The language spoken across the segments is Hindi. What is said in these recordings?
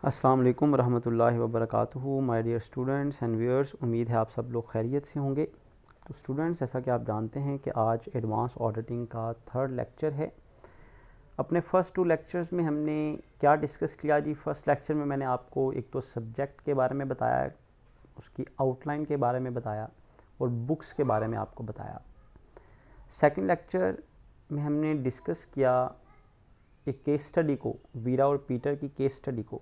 अस्सलाम वालेकुम रहमतुल्लाहि व बरकातुहू। My dear students and viewers, उम्मीद है आप सब लोग खैरियत से होंगे। तो स्टूडेंट्स, जैसा कि आप जानते हैं कि आज एडवांस ऑडिटिंग का 3rd लेक्चर है। अपने फर्स्ट 2 लेक्चर्स में हमने क्या डिस्कस किया जी। फर्स्ट लेक्चर में मैंने आपको एक तो सब्जेक्ट के बारे में बताया, उसकी आउटलाइन के बारे में बताया और बुक्स के बारे में आपको बताया। सेकंड लेक्चर में हमने डिस्कस किया एक केस स्टडी को, वीरा और पीटर की केस स्टडी को,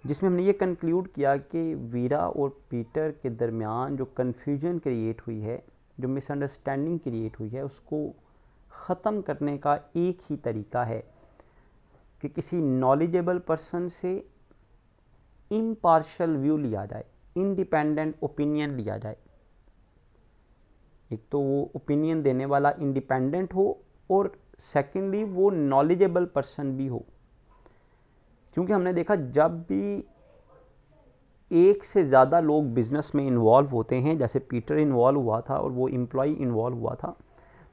जिसमें हमने ये कंक्लूड किया कि वीरा और पीटर के दरमियान जो कन्फ्यूजन क्रिएट हुई है, जो मिसअंडरस्टैंडिंग क्रिएट हुई है, उसको ख़त्म करने का एक ही तरीका है कि किसी नॉलेजेबल पर्सन से इम्पार्शल व्यू लिया जाए, इंडिपेंडेंट ओपिनियन लिया जाए। एक तो वो ओपिनियन देने वाला इंडिपेंडेंट हो और सेकेंडली वो नॉलेजेबल पर्सन भी हो। क्योंकि हमने देखा जब भी एक से ज़्यादा लोग बिज़नेस में इन्वॉल्व होते हैं, जैसे पीटर इन्वॉल्व हुआ था और वो एम्प्लॉय इन्वॉल्व हुआ था,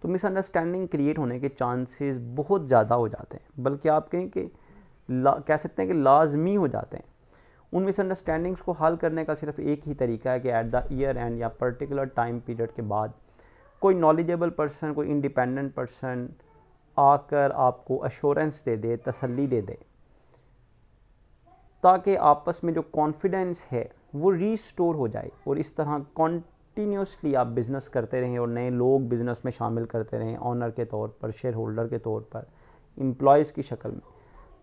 तो मिसअंडरस्टैंडिंग क्रिएट होने के चांसेस बहुत ज़्यादा हो जाते हैं, बल्कि आप कहें कि कह सकते हैं कि लाजमी हो जाते हैं। उन मिसअंडरस्टैंडिंग्स को हल करने का सिर्फ एक ही तरीका है कि एट द ईयर एंड या पर्टिकुलर टाइम पीरियड के बाद कोई नॉलेजेबल पर्सन, कोई इंडिपेंडेंट पर्सन आकर आपको अश्योरेंस दे दे, तसल्ली दे दे, ताकि आपस में जो कॉन्फिडेंस है वो रीस्टोर हो जाए और इस तरह कॉन्टीन्यूसली आप बिज़नेस करते रहें और नए लोग बिज़नेस में शामिल करते रहें, ऑनर के तौर पर, शेयर होल्डर के तौर पर, एम्प्लॉयज़ की शक्ल में,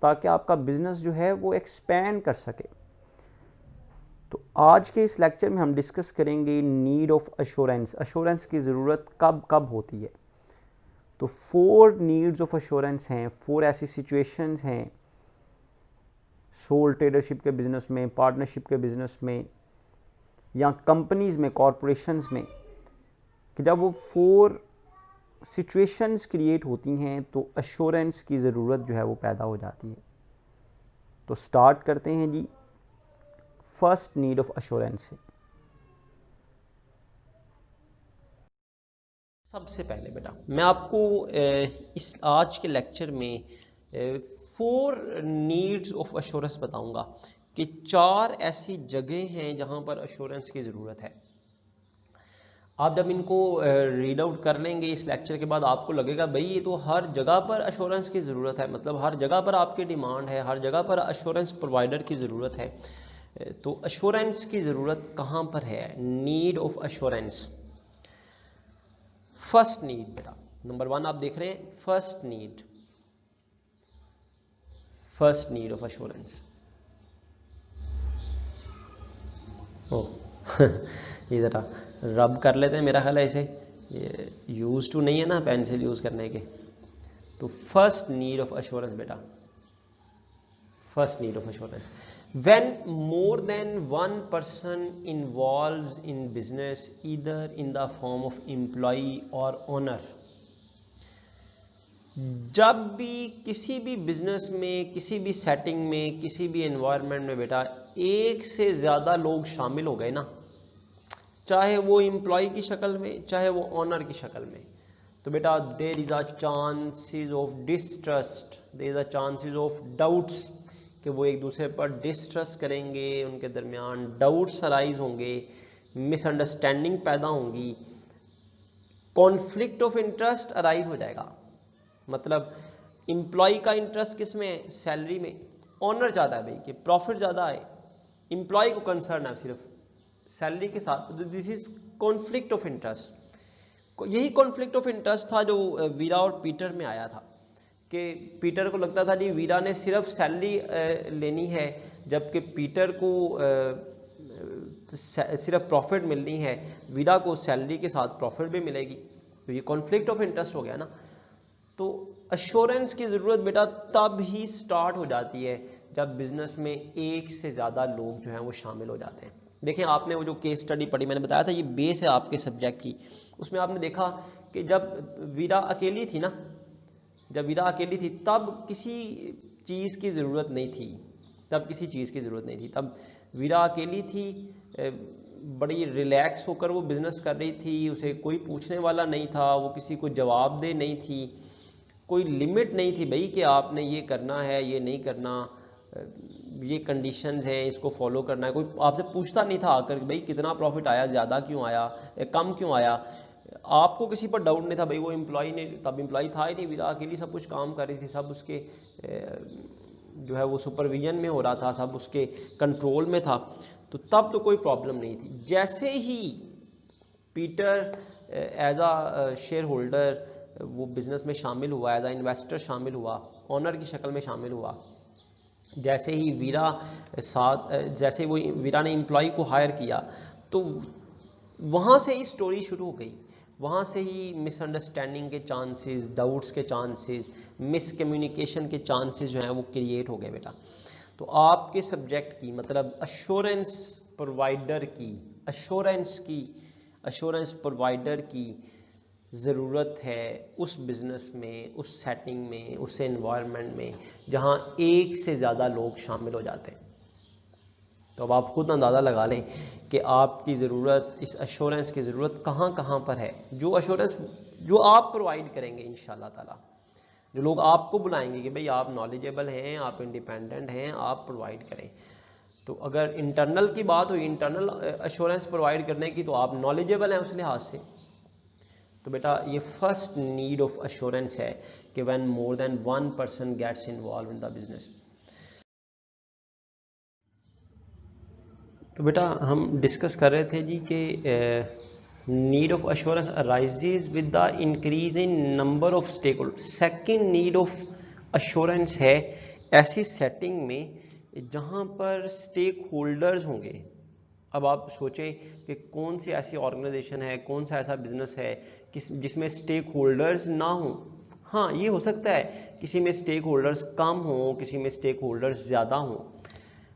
ताकि आपका बिज़नेस जो है वो एक्सपैंड कर सके। तो आज के इस लेक्चर में हम डिस्कस करेंगे नीड ऑफ अश्योरेंस। अश्योरेंस की ज़रूरत कब कब होती है। तो 4 नीड्स ऑफ अश्योरेंस हैं, 4 ऐसी सिचुएशंस हैं सोल ट्रेडरशिप के बिज़नेस में, पार्टनरशिप के बिज़नेस में या कंपनीज़ में, कॉरपोरेशंस में, कि जब वो 4 सिचुएशंस क्रिएट होती हैं तो अश्योरेंस की ज़रूरत जो है वो पैदा हो जाती है। तो स्टार्ट करते हैं जी फर्स्ट नीड ऑफ अश्योरेंस से। सबसे पहले बेटा मैं आपको इस आज के लेक्चर में 4 नीड्स ऑफ अश्योरेंस बताऊंगा कि 4 ऐसी जगह हैं जहां पर अश्योरेंस की ज़रूरत है। आप जब इनको रीड आउट कर लेंगे इस लेक्चर के बाद, आपको लगेगा भाई ये तो हर जगह पर अश्योरेंस की ज़रूरत है, मतलब हर जगह पर आपकी डिमांड है, हर जगह पर अश्योरेंस प्रोवाइडर की ज़रूरत है। तो अश्योरेंस की ज़रूरत कहाँ पर है? Need of assurance. First need बेटा, नंबर 1 आप देख रहे हैं, फर्स्ट नीड ऑफ अश्योरेंस। ओ ये ज़रा रब कर लेते हैं, मेरा ख्याल है इसे, ये यूज टू नहीं है ना पेंसिल यूज़ करने के। तो फर्स्ट नीड ऑफ अश्योरेंस बेटा, first need of assurance, when more than one person involves in business either in the form of employee or owner। जब भी किसी भी बिजनेस में, किसी भी सेटिंग में, किसी भी एनवायरनमेंट में बेटा एक से ज़्यादा लोग शामिल हो गए ना, चाहे वो एम्प्लॉय की शक्ल में, चाहे वो ऑनर की शक्ल में, तो बेटा there is a chances of distrust, there is a chances of doubts, कि वो एक दूसरे पर डिस्ट्रस्ट करेंगे, उनके दरमियान डाउट्स अराइज होंगे, मिसअंडरस्टैंडिंग पैदा होंगी, कॉन्फ्लिक्ट ऑफ इंटरेस्ट अराइज हो जाएगा। मतलब एम्प्लॉय का इंटरेस्ट किस में है? सैलरी में। ऑनर चाहता है भाई कि प्रॉफिट ज़्यादा आए, एम्प्लॉय को कंसर्न है सिर्फ सैलरी के साथ। This is conflict of interest. यही कॉन्फ्लिक्ट ऑफ इंटरेस्ट था जो वीरा और पीटर में आया था, कि पीटर को लगता था जी वीरा ने सिर्फ सैलरी लेनी है, जबकि पीटर को सिर्फ प्रॉफिट मिलनी है, वीरा को सैलरी के साथ प्रॉफिट भी मिलेगी। तो ये कॉन्फ्लिक्ट ऑफ इंटरेस्ट हो गया ना। तो अश्योरेंस की ज़रूरत बेटा तब ही स्टार्ट हो जाती है जब बिजनेस में एक से ज़्यादा लोग जो हैं वो शामिल हो जाते हैं। देखें, आपने वो जो केस स्टडी पढ़ी, मैंने बताया था ये बेस है आपके सब्जेक्ट की, उसमें आपने देखा कि जब वीरा अकेली थी ना, जब वीरा अकेली थी तब किसी चीज़ की ज़रूरत नहीं थी, तब वीरा अकेली थी, बड़ी रिलैक्स होकर वो बिज़नेस कर रही थी, उसे कोई पूछने वाला नहीं था, वो किसी को जवाबदेह नहीं थी, कोई लिमिट नहीं थी भाई कि आपने ये करना है, ये नहीं करना। ये कंडीशंस हैं, इसको फॉलो करना है। कोई आपसे पूछता नहीं था आकर भाई कितना प्रॉफिट आया, ज़्यादा क्यों आया, कम क्यों आया। आपको किसी पर डाउट नहीं था भाई, वो एम्प्लॉय ने, तब एम्प्लॉय था ही नहीं, वीरा अकेली सब कुछ काम कर रही थी, सब उसके जो है वो सुपरविजन में हो रहा था, सब उसके कंट्रोल में था, तो तब तो कोई प्रॉब्लम नहीं थी। जैसे ही पीटर एज आ शेयर होल्डर वो बिज़नेस में शामिल हुआ, एज आ इन्वेस्टर शामिल हुआ, ऑनर की शक्ल में शामिल हुआ, जैसे ही जैसे वो वीरा ने एम्प्लॉय को हायर किया, तो वहाँ से ही स्टोरी शुरू हो गई। वहाँ से ही मिसअंडरस्टैंडिंग के चांसेस, डाउट्स के चांसेस, मिसकम्युनिकेशन के चांसेस जो हैं वो क्रिएट हो गए बेटा। तो आपके सब्जेक्ट की मतलब अश्योरेंस प्रोवाइडर की ज़रूरत है उस बिज़नेस में, उस सेटिंग में, उस एनवायरनमेंट में जहाँ एक से ज़्यादा लोग शामिल हो जाते हैं। तो अब आप खुद अंदाज़ा लगा लें कि आपकी ज़रूरत, इस अश्योरेंस की ज़रूरत कहाँ कहाँ पर है। जो अश्योरेंस जो आप प्रोवाइड करेंगे इंशाल्लाह ताला, जो लोग आपको बुलाएंगे कि भाई आप नॉलेजेबल हैं, आप इंडिपेंडेंट हैं, आप प्रोवाइड करें। तो अगर इंटरनल की बात हुई, इंटरनल अश्योरेंस प्रोवाइड करने की, तो आप नॉलेजेबल हैं उस लिहाज से। तो बेटा ये फर्स्ट नीड ऑफ अश्योरेंस है कि when more than one person gets involve in the business. तो बेटा हम डिस्कस कर रहे थे जी कि need of assurance arises with the increase in number of stake holder. Second need of assurance है ऐसी सेटिंग में जहाँ पर स्टेक होल्डर्स होंगे। अब आप सोचें कि कौन सी ऐसी ऑर्गेनाइजेशन है, कौन सा ऐसा बिजनेस है जिसमें स्टेक होल्डर्स ना हो। हाँ, ये हो सकता है किसी में स्टेक होल्डर्स कम हो, किसी में स्टेक होल्डर्स ज़्यादा हो।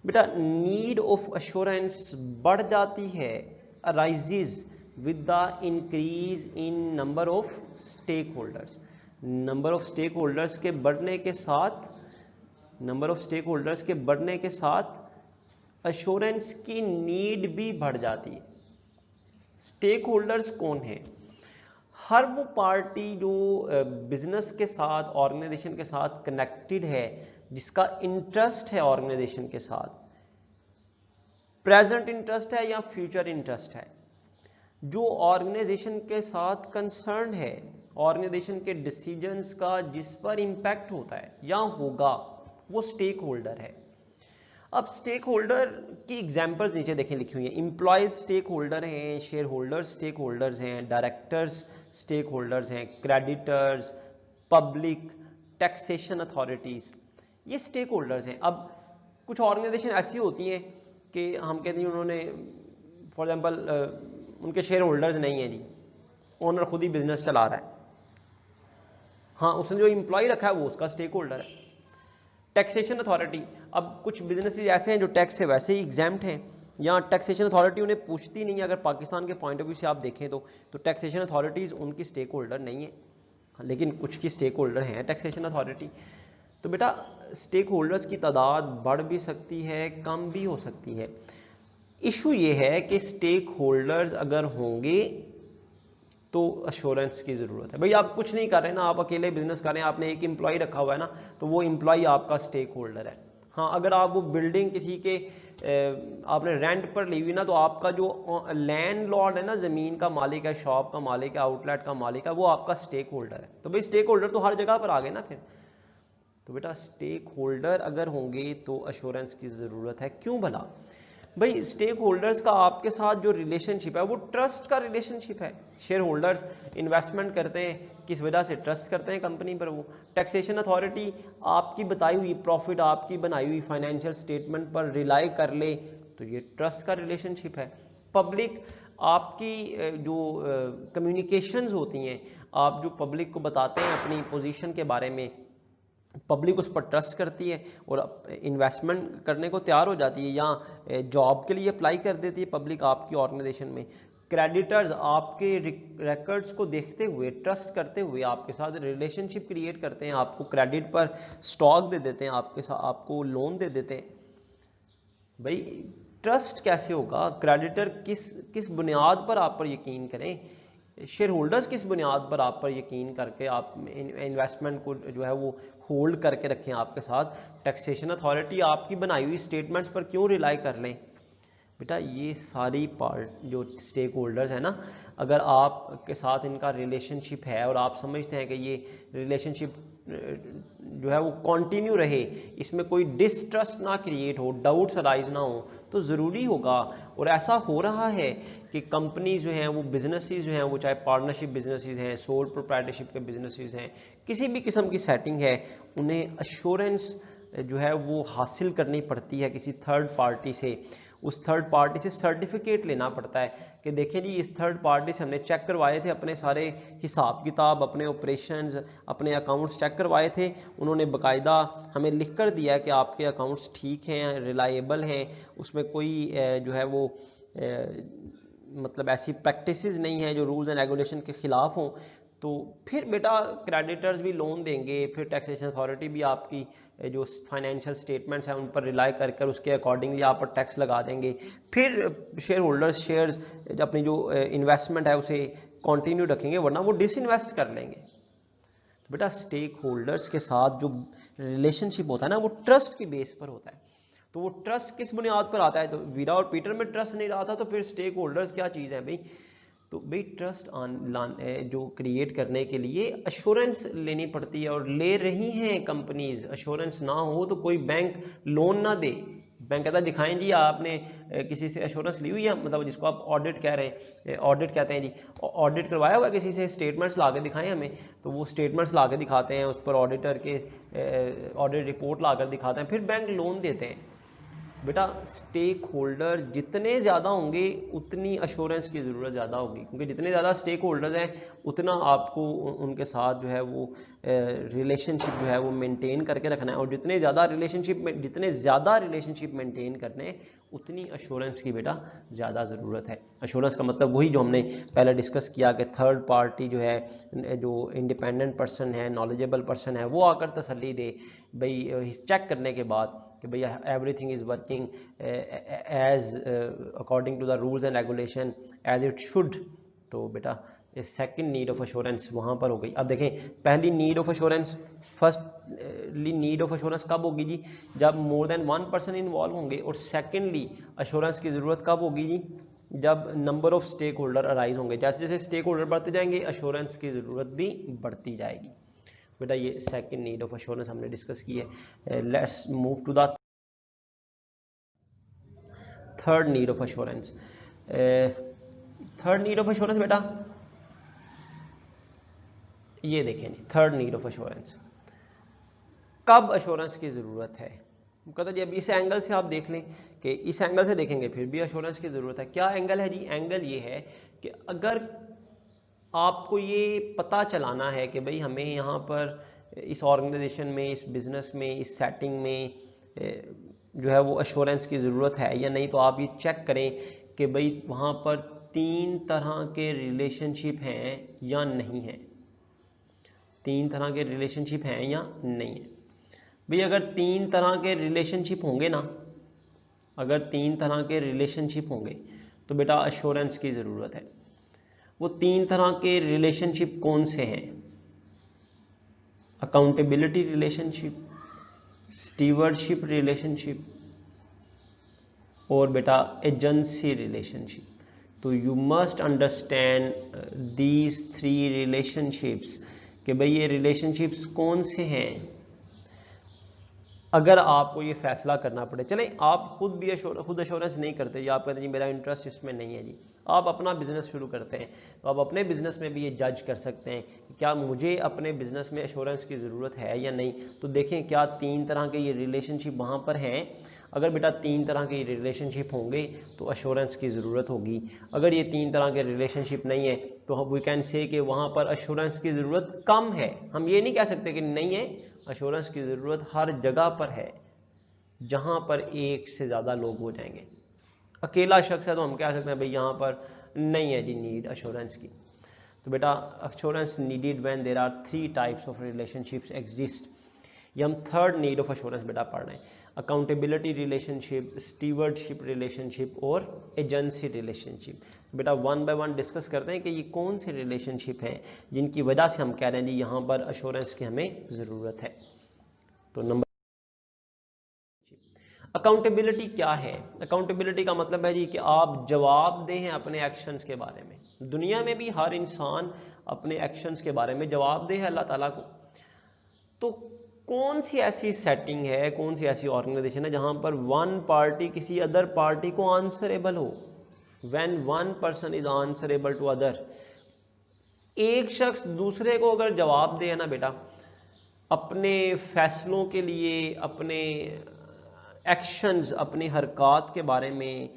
बेटा नीड ऑफ अश्योरेंस बढ़ जाती है, arises with the increase in number of stake holders. Number of stake holders के बढ़ने के साथ अश्योरेंस की नीड भी बढ़ जाती है। स्टेक होल्डर्स कौन है? हर वो पार्टी जो बिजनेस के साथ, ऑर्गेनाइजेशन के साथ कनेक्टेड है, जिसका इंटरेस्ट है ऑर्गेनाइजेशन के साथ, प्रेजेंट इंटरेस्ट है या फ्यूचर इंटरेस्ट है, जो ऑर्गेनाइजेशन के साथ कंसर्न है, ऑर्गेनाइजेशन के डिसीजंस का जिस पर इंपैक्ट होता है या होगा, वो स्टेक होल्डर है। अब स्टेक होल्डर की एग्जांपल्स नीचे देखें लिखी हुई है। एम्प्लॉयज स्टेक होल्डर हैं, शेयर होल्डर्स स्टेक होल्डर्स हैं, डायरेक्टर्स स्टेक होल्डर्स हैं, क्रेडिटर्स, पब्लिक, टैक्सेशन अथॉरिटीज, ये स्टेक होल्डर्स हैं। अब कुछ ऑर्गेनाइजेशन ऐसी होती हैं कि हम कहते हैं उन्होंने फॉर एग्जांपल उनके शेयर होल्डर्स नहीं है जी, ओनर खुद ही बिजनेस चला रहा है, हाँ उसने जो एम्प्लॉय रखा है वो उसका स्टेक होल्डर है। टैक्सेशन अथॉरिटी, अब कुछ बिजनेसेस ऐसे हैं जो टैक्स से वैसे ही एग्जैम्प्ट हैं, या टैक्सेशन अथॉरिटी उन्हें पूछती नहीं है। अगर पाकिस्तान के पॉइंट ऑफ व्यू से आप देखें तो टैक्सेशन अथॉरिटीज़ उनकी स्टेक होल्डर नहीं है, लेकिन कुछ की स्टेक होल्डर हैं टैक्सेशन अथॉरिटी। तो बेटा स्टेक होल्डर्स की तादाद बढ़ भी सकती है, कम भी हो सकती है। इशू ये है कि स्टेक होल्डर्स अगर होंगे तो अश्योरेंस की ज़रूरत है। भाई आप कुछ नहीं कर रहे ना, आप अकेले बिजनेस कर रहे हैं, आपने एक एम्प्लॉय रखा हुआ है ना, तो वो एम्प्लॉय आपका स्टेक होल्डर है। हाँ, अगर आप वो बिल्डिंग किसी के आपने रेंट पर ली हुई ना, तो आपका जो लैंडलॉर्ड है ना, ज़मीन का मालिक है, शॉप का मालिक है, आउटलेट का मालिक है, वो आपका स्टेक होल्डर है। तो भाई स्टेक होल्डर तो हर जगह पर आ गए ना फिर। तो बेटा स्टेक होल्डर अगर होंगे तो अश्योरेंस की ज़रूरत है। क्यों भला? भाई स्टेक होल्डर्स का आपके साथ जो रिलेशनशिप है वो ट्रस्ट का रिलेशनशिप है। शेयर होल्डर्स इन्वेस्टमेंट करते हैं, किस वजह से? ट्रस्ट करते हैं कंपनी पर। वो टैक्सेशन अथॉरिटी आपकी बताई हुई प्रॉफिट, आपकी बनाई हुई फाइनेंशियल स्टेटमेंट पर रिलाई कर ले, तो ये ट्रस्ट का रिलेशनशिप है। पब्लिक आपकी जो कम्युनिकेशंस होती हैं, आप जो पब्लिक को बताते हैं अपनी पोजीशन के बारे में, पब्लिक उस पर ट्रस्ट करती है और इन्वेस्टमेंट करने को तैयार हो जाती है, या जॉब के लिए अप्लाई कर देती है पब्लिक आपकी ऑर्गेनाइजेशन में। क्रेडिटर्स आपके रिकॉर्ड्स को देखते हुए, ट्रस्ट करते हुए आपके साथ रिलेशनशिप क्रिएट करते हैं, आपको क्रेडिट पर स्टॉक दे देते हैं, आपके साथ आपको लोन दे देते हैं। भाई ट्रस्ट कैसे होगा? क्रेडिटर किस बुनियाद पर आप पर यकीन करें? शेयर होल्डर्स किस बुनियाद पर आप पर यकीन करके आप इन्वेस्टमेंट को जो है वो होल्ड करके रखें आपके साथ? टैक्सेशन अथॉरिटी आपकी बनाई हुई स्टेटमेंट्स पर क्यों रिलाई कर लें? बेटा ये सारी पार्ट जो स्टेक होल्डर्स है ना, अगर आपके साथ इनका रिलेशनशिप है और आप समझते हैं कि ये रिलेशनशिप जो है वो कंटिन्यू रहे, इसमें कोई डिस्ट्रस्ट ना क्रिएट हो, डाउट्स अराइज ना हो, तो ज़रूरी होगा, और ऐसा हो रहा है कि कंपनी जो हैं वो बिजनेसेस जो हैं वो चाहे पार्टनरशिप बिजनेसेस हैं, सोल प्रोप्राइटरशिप के बिजनेसेस हैं, किसी भी किस्म की सेटिंग है, उन्हें अश्योरेंस जो है वो हासिल करनी पड़ती है किसी थर्ड पार्टी से। उस थर्ड पार्टी से सर्टिफिकेट लेना पड़ता है कि देखें जी इस थर्ड पार्टी से हमने चेक करवाए थे अपने सारे हिसाब किताब, अपने ऑपरेशंस, अपने अकाउंट्स चेक करवाए थे, उन्होंने बाकायदा हमें लिख कर दिया कि आपके अकाउंट्स ठीक हैं, रिलायबल हैं, उसमें कोई जो है वो मतलब ऐसी प्रैक्टिसेस नहीं है जो रूल्स एंड रेगुलेशन के ख़िलाफ़ हों, तो फिर बेटा क्रेडिटर्स भी लोन देंगे, फिर टैक्सेशन अथॉरिटी भी आपकी जो फाइनेंशियल स्टेटमेंट्स हैं उन पर रिलाई कर उसके अकॉर्डिंगली आप पर टैक्स लगा देंगे, फिर शेयर होल्डर्स शेयर्स अपनी जो इन्वेस्टमेंट है उसे कंटिन्यू रखेंगे, वरना वो डिसइन्वेस्ट कर लेंगे। तो बेटा स्टेक होल्डर्स के साथ जो रिलेशनशिप होता है ना वो ट्रस्ट की बेस पर होता है। तो वो ट्रस्ट किस बुनियाद पर आता है? तो वीरा और पीटर में ट्रस्ट नहीं रहा था, तो फिर स्टेक होल्डर्स क्या चीज़ है भाई? तो भाई ट्रस्ट जो क्रिएट करने के लिए अश्योरेंस लेनी पड़ती है, और ले रही हैं कंपनीज। अश्योरेंस ना हो तो कोई बैंक लोन ना दे। बैंक कहता है दिखाएं जी आपने किसी से अश्योरेंस ली हुई है, मतलब जिसको आप ऑडिट कह रहे हैं, ऑडिट कहते हैं जी, ऑडिट करवाया हुआ है किसी से, स्टेटमेंट्स ला के दिखाएं हमें। तो वो स्टेटमेंट्स ला के दिखाते हैं, उस पर ऑडिटर के ऑडिट रिपोर्ट ला कर दिखाते हैं, फिर बैंक लोन देते हैं। बेटा स्टेक होल्डर जितने ज़्यादा होंगे उतनी अश्योरेंस की ज़रूरत ज़्यादा होगी, क्योंकि जितने ज़्यादा स्टेक होल्डर्स हैं उतना आपको उनके साथ जो है वो रिलेशनशिप जो है वो मेंटेन करके रखना है, और जितने ज़्यादा रिलेशनशिप मेंटेन करने उतनी अश्योरेंस की बेटा ज़्यादा ज़रूरत है। अश्योरेंस का मतलब वही जो हमने पहले डिस्कस किया कि थर्ड पार्टी जो है, जो इंडिपेंडेंट पर्सन है, नॉलेजेबल पर्सन है, वो आकर तसल्ली दे भाई चेक करने के बाद कि भैया everything is working as according to the rules and regulation as it should. तो बेटा सेकंड नीड ऑफ अश्योरेंस वहाँ पर हो गई। अब देखें पहली need of assurance, firstly need of assurance कब होगी जी? जब more than one person involve होंगे, और सेकेंडली अश्योरेंस की ज़रूरत कब होगी जी? जब number of stake holder arise होंगे। जैसे जैसे स्टेक होल्डर बढ़ते जाएंगे अश्योरेंस की ज़रूरत भी बढ़ती जाएगी। बेटा ये सेकंड नीड ऑफ अश्योरेंस हमने डिस्कस की है। Let's move to the third need of assurance. Third need of assurance बेटा ये देखें जी, थर्ड नीड ऑफ अश्योरेंस कब अश्योरेंस की ज़रूरत है? कहता जी अब इस एंगल से आप देख लें कि इस एंगल से देखेंगे फिर भी अश्योरेंस की ज़रूरत है। क्या एंगल है जी? एंगल ये है कि अगर आपको ये पता चलाना है कि भाई हमें यहाँ पर इस ऑर्गेनाइजेशन में, इस बिज़नेस में, इस सेटिंग में जो है वो अश्योरेंस की ज़रूरत है या नहीं, तो आप ये चेक करें कि भाई वहाँ पर 3 तरह के रिलेशनशिप हैं या नहीं हैं। 3 तरह के रिलेशनशिप हैं या नहीं है। भाई अगर 3 तरह के रिलेशनशिप होंगे ना, अगर 3 तरह के रिलेशनशिप होंगे तो बेटा अश्योरेंस की ज़रूरत है। वो 3 तरह के रिलेशनशिप कौन से हैं? अकाउंटेबिलिटी रिलेशनशिप, स्टीवर्डशिप रिलेशनशिप और बेटा एजेंसी रिलेशनशिप। तो you must understand these 3 relationships कि भाई ये रिलेशनशिप्स कौन से हैं। अगर आपको ये फैसला करना पड़े, चलें आप खुद अश्योरेंस नहीं करते जी, आप कहते हैं जी मेरा इंटरेस्ट इसमें नहीं है जी, आप अपना बिजनेस शुरू करते हैं, तो आप अपने बिजनेस में भी ये जज कर सकते हैं कि क्या मुझे अपने बिजनेस में अश्योरेंस की ज़रूरत है या नहीं। तो देखें क्या 3 तरह के ये रिलेशनशिप वहाँ पर हैं। अगर बेटा 3 तरह के रिलेशनशिप होंगे तो अश्योरेंस की ज़रूरत होगी। अगर ये 3 तरह के रिलेशनशिप नहीं है तो वी कैन से कि वहाँ पर अश्योरेंस की ज़रूरत कम है। हम ये नहीं कह सकते कि नहीं है, अश्योरेंस की ज़रूरत हर जगह पर है जहाँ पर एक से ज़्यादा लोग हो जाएंगे। अकेला शख्स है तो हम कह सकते हैं भाई यहाँ पर नहीं है जी नीड अश्योरेंस की। तो बेटा assurance needed when there are 3 types of relationships exist. ये हम थर्ड नीड ऑफ अश्योरेंस बेटा पढ़ रहे हैं। अकाउंटेबिलिटी रिलेशनशिप, स्टीवर्डशिप रिलेशनशिप और एजेंसी रिलेशनशिप। बेटा वन बाय वन डिस्कस करते हैं कि ये कौन से रिलेशनशिप हैं जिनकी वजह से हम कह रहे हैं जी यहाँ पर अश्योरेंस की हमें ज़रूरत है। तो नंबर अकाउंटेबिलिटी क्या है? अकाउंटेबिलिटी का मतलब है जी कि आप जवाबदेह हैं अपने एक्शंस के बारे में। दुनिया में भी हर इंसान अपने एक्शंस के बारे में जवाबदेह है अल्लाह ताला को। तो कौन सी ऐसी सेटिंग है, कौन सी ऐसी ऑर्गेनाइजेशन है जहां पर वन पार्टी किसी अदर पार्टी को आंसरेबल हो? When one person is answerable to other, एक शख्स दूसरे को अगर जवाब दे ना बेटा अपने फैसलों के लिए, अपने एक्शंस, अपनी हरकत के बारे में,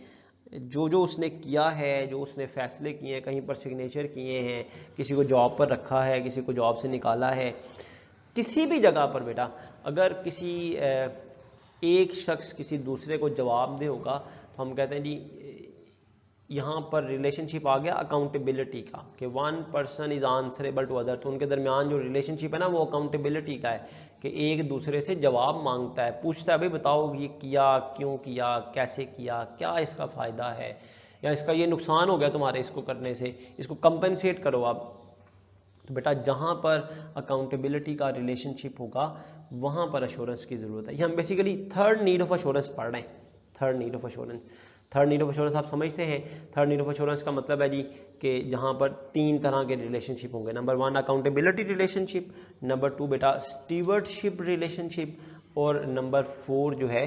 जो जो उसने किया है, जो उसने फैसले किए हैं, कहीं पर सिग्नेचर किए हैं, किसी को जॉब पर रखा है, किसी को जॉब से निकाला है, किसी भी जगह पर बेटा अगर किसी एक शख्स किसी दूसरे को जवाब दे होगा तो हम कहते हैं जी यहाँ पर रिलेशनशिप आ गया अकाउंटेबिलिटी का, कि one person is answerable to other. तो उनके दरमियान जो रिलेशनशिप है ना वो अकाउंटेबिलिटी का है कि एक दूसरे से जवाब मांगता है, पूछता है भाई बताओ ये किया, क्यों किया, कैसे किया, क्या इसका फ़ायदा है, या इसका ये नुकसान हो गया तुम्हारे इसको करने से, इसको कंपनसेट करो आप। तो बेटा जहाँ पर अकाउंटेबिलिटी का रिलेशनशिप होगा वहाँ पर अश्योरेंस की ज़रूरत है। ये हम basically third need of assurance पढ़ रहे हैं। Third need of assurance, third need of assurance आप समझते हैं। थर्ड नीड ऑफ अश्योरेंस का मतलब है जी कि जहाँ पर तीन तरह के रिलेशनशिप होंगे। Number one accountability relationship, number two बेटा स्टीवर्डशिप रिलेशनशिप, और नंबर फोर जो है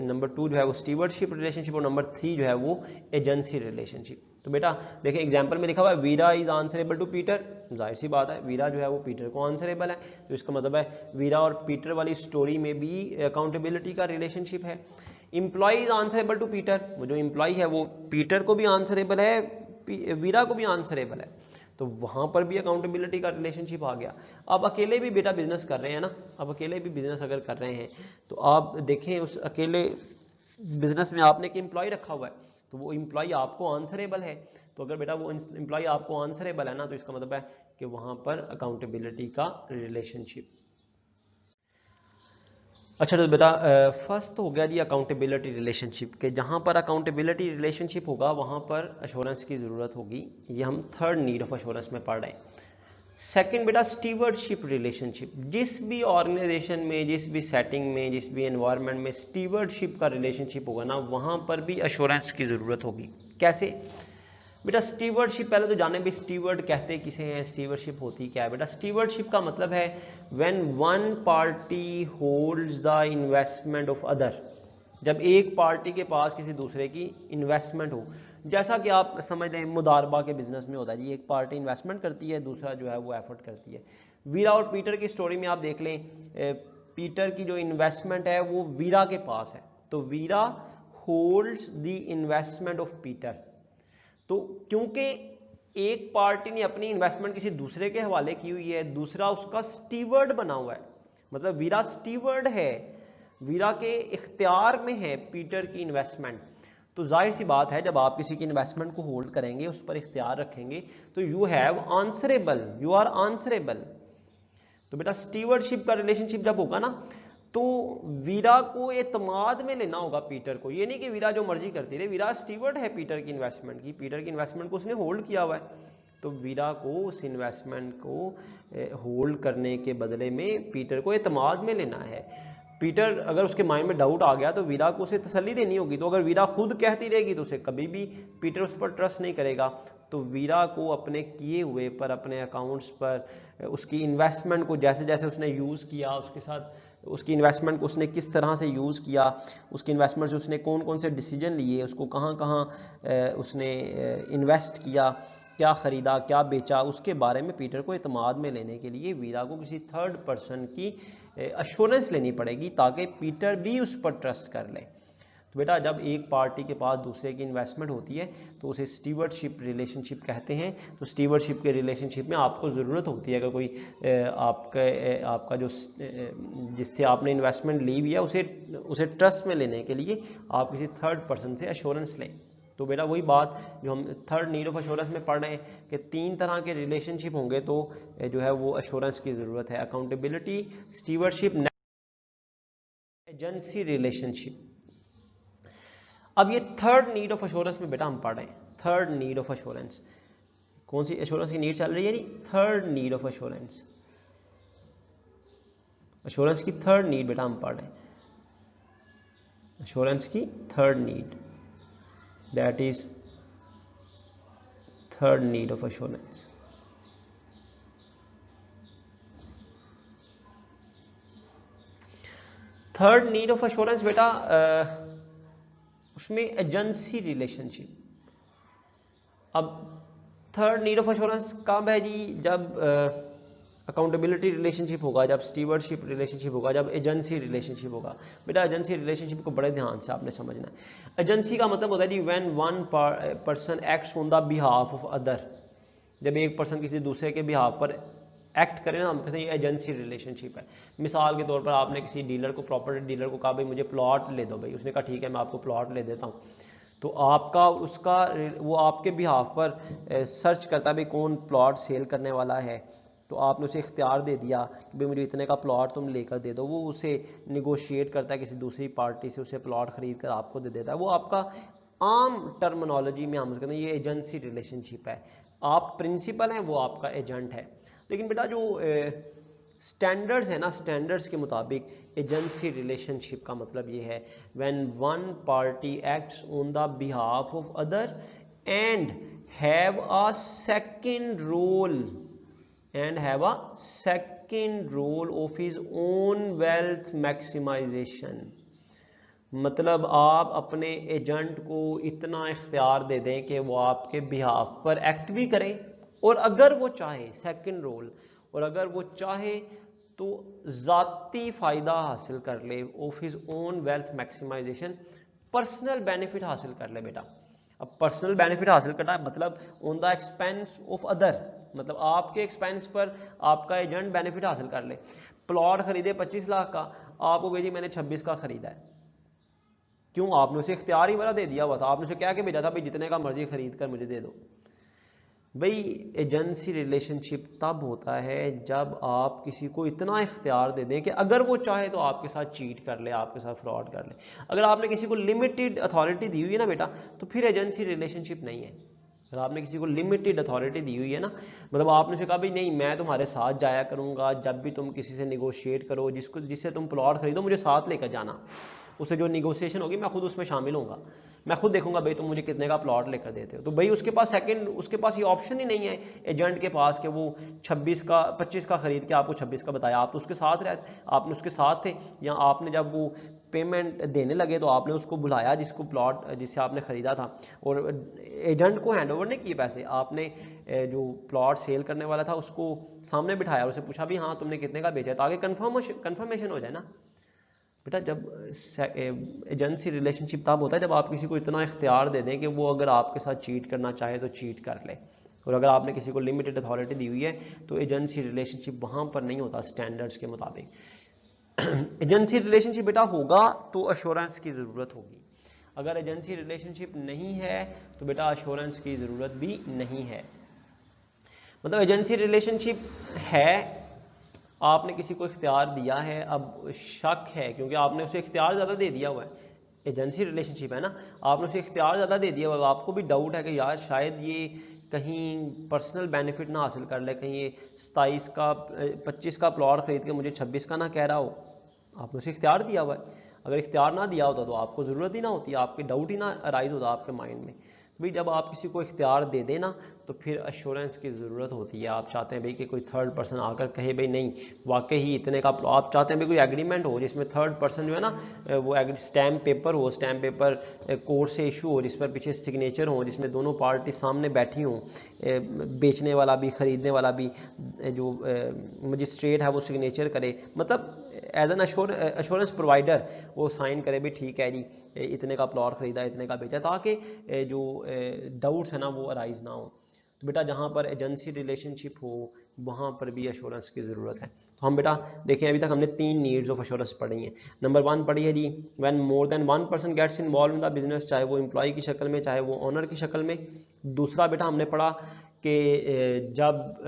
नंबर टू जो है वो स्टीवर्डशिप रिलेशनशिप, और नंबर थ्री जो है वो एजेंसी रिलेशनशिप। तो बेटा देखें एग्जाम्पल में लिखा हुआ है वीरा इज आंसरेबल टू पीटर। जाहिर सी बात है वीरा जो है वो पीटर को आंसरेबल है, तो इसका मतलब है वीरा और पीटर वाली स्टोरी में भी अकाउंटेबिलिटी का रिलेशनशिप है। Employ is answerable to Peter, वो जो एम्प्लॉय है वो पीटर को भी आंसरेबल है, वीरा को भी आंसरेबल है, तो वहां पर भी अकाउंटेबिलिटी का रिलेशनशिप आ गया। अब अकेले भी बेटा बिजनेस कर रहे हैं ना, अब अकेले भी बिजनेस अगर कर रहे हैं तो आप देखें उस अकेले बिजनेस में आपने एक एम्प्लॉय रखा हुआ है, तो वो एम्प्लॉय आपको आंसरेबल है। तो अगर बेटा वो एम्प्लॉय आपको आंसरेबल है ना, तो इसका मतलब है कि वहां पर अकाउंटेबिलिटी का रिलेशनशिप। अच्छा तो बेटा फर्स्ट तो हो गया जी अकाउंटेबिलिटी रिलेशनशिप के, जहाँ पर अकाउंटेबिलिटी रिलेशनशिप होगा वहाँ पर अश्योरेंस की ज़रूरत होगी। ये हम थर्ड नीड ऑफ अश्योरेंस में पढ़ रहे हैं। सेकंड बेटा स्टीवर्डशिप रिलेशनशिप, जिस भी ऑर्गेनाइजेशन में, जिस भी सेटिंग में, जिस भी एनवायरनमेंट में स्टीवर्डशिप का रिलेशनशिप होगा ना वहाँ पर भी अश्योरेंस की ज़रूरत होगी। कैसे बेटा? स्टीवर्डशिप पहले तो जाने भी स्टीवर्ड कहते किसे हैं, स्टीवर्डशिप होती क्या है बेटा? स्टीवर्डशिप का मतलब है when one party holds the investment of other, जब एक पार्टी के पास किसी दूसरे की इन्वेस्टमेंट हो। जैसा कि आप समझ लें मुदारबा के बिजनेस में होता है जी, एक पार्टी इन्वेस्टमेंट करती है, दूसरा जो है वो एफर्ट करती है। वीरा और पीटर की स्टोरी में आप देख लें, पीटर की जो इन्वेस्टमेंट है वो वीरा के पास है, तो Veera holds the investment of Peter. तो क्योंकि एक पार्टी ने अपनी इन्वेस्टमेंट किसी दूसरे के हवाले की हुई है, दूसरा उसका स्टीवर्ड बना हुआ है, मतलब वीरा स्टीवर्ड है, वीरा के इख्तियार में है पीटर की इन्वेस्टमेंट। तो जाहिर सी बात है जब आप किसी की इन्वेस्टमेंट को होल्ड करेंगे, उस पर इख्तियार रखेंगे, तो you have answerable, you are answerable. तो बेटा स्टीवर्डशिप का रिलेशनशिप जब होगा ना तो वीरा को एतमाद में लेना होगा पीटर को। ये नहीं कि वीरा जो मर्जी करती रहे, वीरा स्टीवर्ड है पीटर की इन्वेस्टमेंट की, पीटर की इन्वेस्टमेंट को उसने होल्ड किया हुआ है, तो वीरा को उस इन्वेस्टमेंट को होल्ड करने के बदले में पीटर को एतमाद में लेना है। पीटर अगर उसके माइंड में डाउट आ गया तो वीरा को उसे तसल्ली देनी होगी, तो अगर वीरा खुद कहती रहेगी तो उसे कभी भी पीटर उस पर ट्रस्ट नहीं करेगा। तो वीरा को अपने किए हुए पर, अपने अकाउंट्स पर, उसकी इन्वेस्टमेंट को जैसे जैसे उसने यूज़ किया, उसके साथ उसकी इन्वेस्टमेंट को उसने किस तरह से यूज़ किया, उसकी इन्वेस्टमेंट से उसने कौन कौन से डिसीजन लिए, उसको कहाँ कहाँ उसने इन्वेस्ट किया, क्या ख़रीदा, क्या बेचा, उसके बारे में पीटर को एतमाद में लेने के लिए वीरा को किसी थर्ड पर्सन की अश्योरेंस लेनी पड़ेगी ताकि पीटर भी उस पर ट्रस्ट कर ले। तो बेटा जब एक पार्टी के पास दूसरे की इन्वेस्टमेंट होती है तो उसे स्टीवर्डशिप रिलेशनशिप कहते हैं। तो स्टीवर्डशिप के रिलेशनशिप में आपको ज़रूरत होती है अगर कोई आपका जो जिससे आपने इन्वेस्टमेंट ली हुई है उसे ट्रस्ट में लेने के लिए आप किसी थर्ड पर्सन से अश्योरेंस लें। तो बेटा वही बात जो हम थर्ड नीड ऑफ अश्योरेंस में पढ़ रहे हैं कि तीन तरह के रिलेशनशिप होंगे तो जो है वो अश्योरेंस की ज़रूरत है, अकाउंटेबिलिटी, स्टीवर्डशिप, एजेंसी रिलेशनशिप। अब ये थर्ड नीड ऑफ एश्योरेंस में बेटा हम पढ़ रहे हैं, थर्ड नीड ऑफ एश्योरेंस। कौन सी एश्योरेंस की नीड चल रही है जी? Third need of assurance. Assurance की थर्ड नीड बेटा हम पढ़ रहे हैं, एश्योरेंस की third need, that is third need of assurance. Third need of assurance बेटा उसमें एजेंसी रिलेशनशिप। अब थर्ड नीड ऑफ एश्योरेंस कब है जी? जब अकाउंटेबिलिटी रिलेशनशिप होगा, जब स्टीवर्डशिप रिलेशनशिप होगा, जब एजेंसी रिलेशनशिप होगा। बेटा एजेंसी रिलेशनशिप को बड़े ध्यान से आपने समझना है। एजेंसी का मतलब होता है जी when one person acts on the behalf of other. जब एक पर्सन किसी दूसरे के बिहाफ पर एक्ट करें ना, हम कहते हैं ये एजेंसी रिलेशनशिप है। मिसाल के तौर पर आपने किसी डीलर को, प्रॉपर्टी डीलर को कहा भाई मुझे प्लॉट ले दो भाई, उसने कहा ठीक है मैं आपको प्लॉट ले देता हूँ। तो आपका उसका वो आपके बिहाफ पर सर्च करता है भाई कौन प्लॉट सेल करने वाला है, तो आपने उसे इख्तियार दे दिया कि भाई मुझे इतने का प्लॉट तुम लेकर दे दो। वो उसे निगोशिएट करता है किसी दूसरी पार्टी से, उसे प्लॉट खरीद कर आपको दे देता है। वो आपका आम टर्मिनोलॉजी में हम कहते हैं ये एजेंसी रिलेशनशिप है। आप प्रिंसिपल हैं, वो आपका एजेंट है। लेकिन बेटा जो स्टैंडर्ड्स है ना, स्टैंडर्ड्स के मुताबिक एजेंसी रिलेशनशिप का मतलब ये है when one party acts on the behalf of other and have a second role of his own wealth maximization. मतलब आप अपने एजेंट को इतना इख्तियार दे दें कि वो आपके बिहाफ पर एक्ट भी करे, और अगर वो चाहे सेकंड रोल, और अगर वो चाहे तो ज़ाती फ़ायदा हासिल कर ले, of his own wealth maximization, personal benefit हासिल कर ले बेटा। अब पर्सनल बेनिफिट हासिल करना है मतलब on the expense of other, मतलब आपके एक्सपेंस पर आपका एजेंट बेनिफिट हासिल कर ले। प्लॉट खरीदे 25 लाख का, आपको भेजी मैंने 26 का खरीदा है। क्यों? आपने उसे इख्तियार ही वाला दे दिया हुआ था, आपने उसे क्या के भेजा था भाई जितने का मर्जी खरीद कर मुझे दे दो। भाई एजेंसी रिलेशनशिप तब होता है जब आप किसी को इतना इख्तियार दे दें कि अगर वो चाहे तो आपके साथ चीट कर ले, आपके साथ फ्रॉड कर ले। अगर आपने किसी को लिमिटेड अथॉरिटी दी हुई है ना बेटा, तो फिर एजेंसी रिलेशनशिप नहीं है। अगर आपने किसी को लिमिटेड अथॉरिटी दी हुई है ना, मतलब आपने उसे कहा भाई नहीं मैं तुम्हारे साथ जाया करूंगा, जब भी तुम किसी से निगोशिएट करो, जिससे तुम प्लॉट खरीदो मुझे साथ लेकर जाना, उससे जो निगोशिएशन होगी मैं खुद उसमें शामिल होऊंगा, मैं खुद देखूंगा भाई तुम मुझे कितने का प्लॉट लेकर देते हो। तो भाई उसके पास ये ऑप्शन ही नहीं है एजेंट के पास कि वो 25 का खरीद के आपको 26 का बताया। आप तो उसके साथ आपने उसके साथ थे, या आपने जब वो पेमेंट देने लगे तो आपने उसको बुलाया जिसको प्लॉट जिससे आपने खरीदा था, और एजेंट को हैंड ओवर नहीं किए पैसे, आपने जो प्लॉट सेल करने वाला था उसको सामने बिठाया, उसे पूछा भी हाँ तुमने कितने का बेचा, ताकि कन्फर्मेशन हो जाए ना बेटा। जब एजेंसी रिलेशनशिप तब होता है जब आप किसी को इतना इख्तियार दे दें कि वो अगर आपके साथ चीट करना चाहे तो चीट कर ले, और अगर आपने किसी को लिमिटेड अथॉरिटी दी हुई है तो एजेंसी रिलेशनशिप वहाँ पर नहीं होता स्टैंडर्ड्स के मुताबिक। एजेंसी रिलेशनशिप बेटा होगा तो अश्योरेंस की ज़रूरत होगी, अगर एजेंसी रिलेशनशिप नहीं है तो बेटा अश्योरेंस की ज़रूरत भी नहीं है। मतलब एजेंसी रिलेशनशिप है, आपने किसी को इख्तियार दिया है, अब शक है क्योंकि आपने उसे इख्तियार ज़्यादा दे दिया हुआ है, एजेंसी रिलेशनशिप है ना, आपने उसे इख्तियार ज़्यादा दे दिया हुआ है, आपको भी डाउट है कि यार शायद ये कहीं पर्सनल बेनिफिट ना हासिल कर ले, कहीं ये 25 का प्लॉट खरीद के मुझे 26 का ना कह रहा हो, आपने उसे इख्तियार दिया हुआ है। अगर इख्तियार ना दिया होता तो आपको ज़रूरत ही ना होती, आपके डाउट ही ना अराइज होता आपके माइंड में। भाई जब आप किसी को इख्तियार दे देना तो फिर अश्योरेंस की ज़रूरत होती है। आप चाहते हैं भाई कि कोई थर्ड पर्सन आकर कहे भाई नहीं वाकई ही इतने का, आप चाहते हैं भाई कोई एग्रीमेंट हो जिसमें थर्ड पर्सन जो है ना वो स्टैम्प पेपर हो, स्टैम्प पेपर कोर्ट से इशू हो, जिस पर पीछे सिग्नेचर हो, जिसमें दोनों पार्टी सामने बैठी हों, बेचने वाला भी खरीदने वाला भी, जो मजिस्ट्रेट है वो सिग्नेचर करे, मतलब एज एन अश्योरेंस प्रोवाइडर वो साइन करे भी ठीक है जी इतने का प्लॉट खरीदा, इतने का बेचा, ताकि जो डाउट्स है ना वो अराइज ना हो। तो बेटा जहाँ पर एजेंसी रिलेशनशिप हो वहाँ पर भी अश्योरेंस की ज़रूरत है। तो हम बेटा देखें अभी तक हमने 3 नीड्स ऑफ अश्योरेंस पढ़ी हैं। नंबर 1 पढ़ी है जी when more than 1 person gets involve in the business, चाहे वो एम्प्लॉय की शक्ल में चाहे वो ऑनर की शक्ल में। दूसरा बेटा हमने पढ़ा कि जब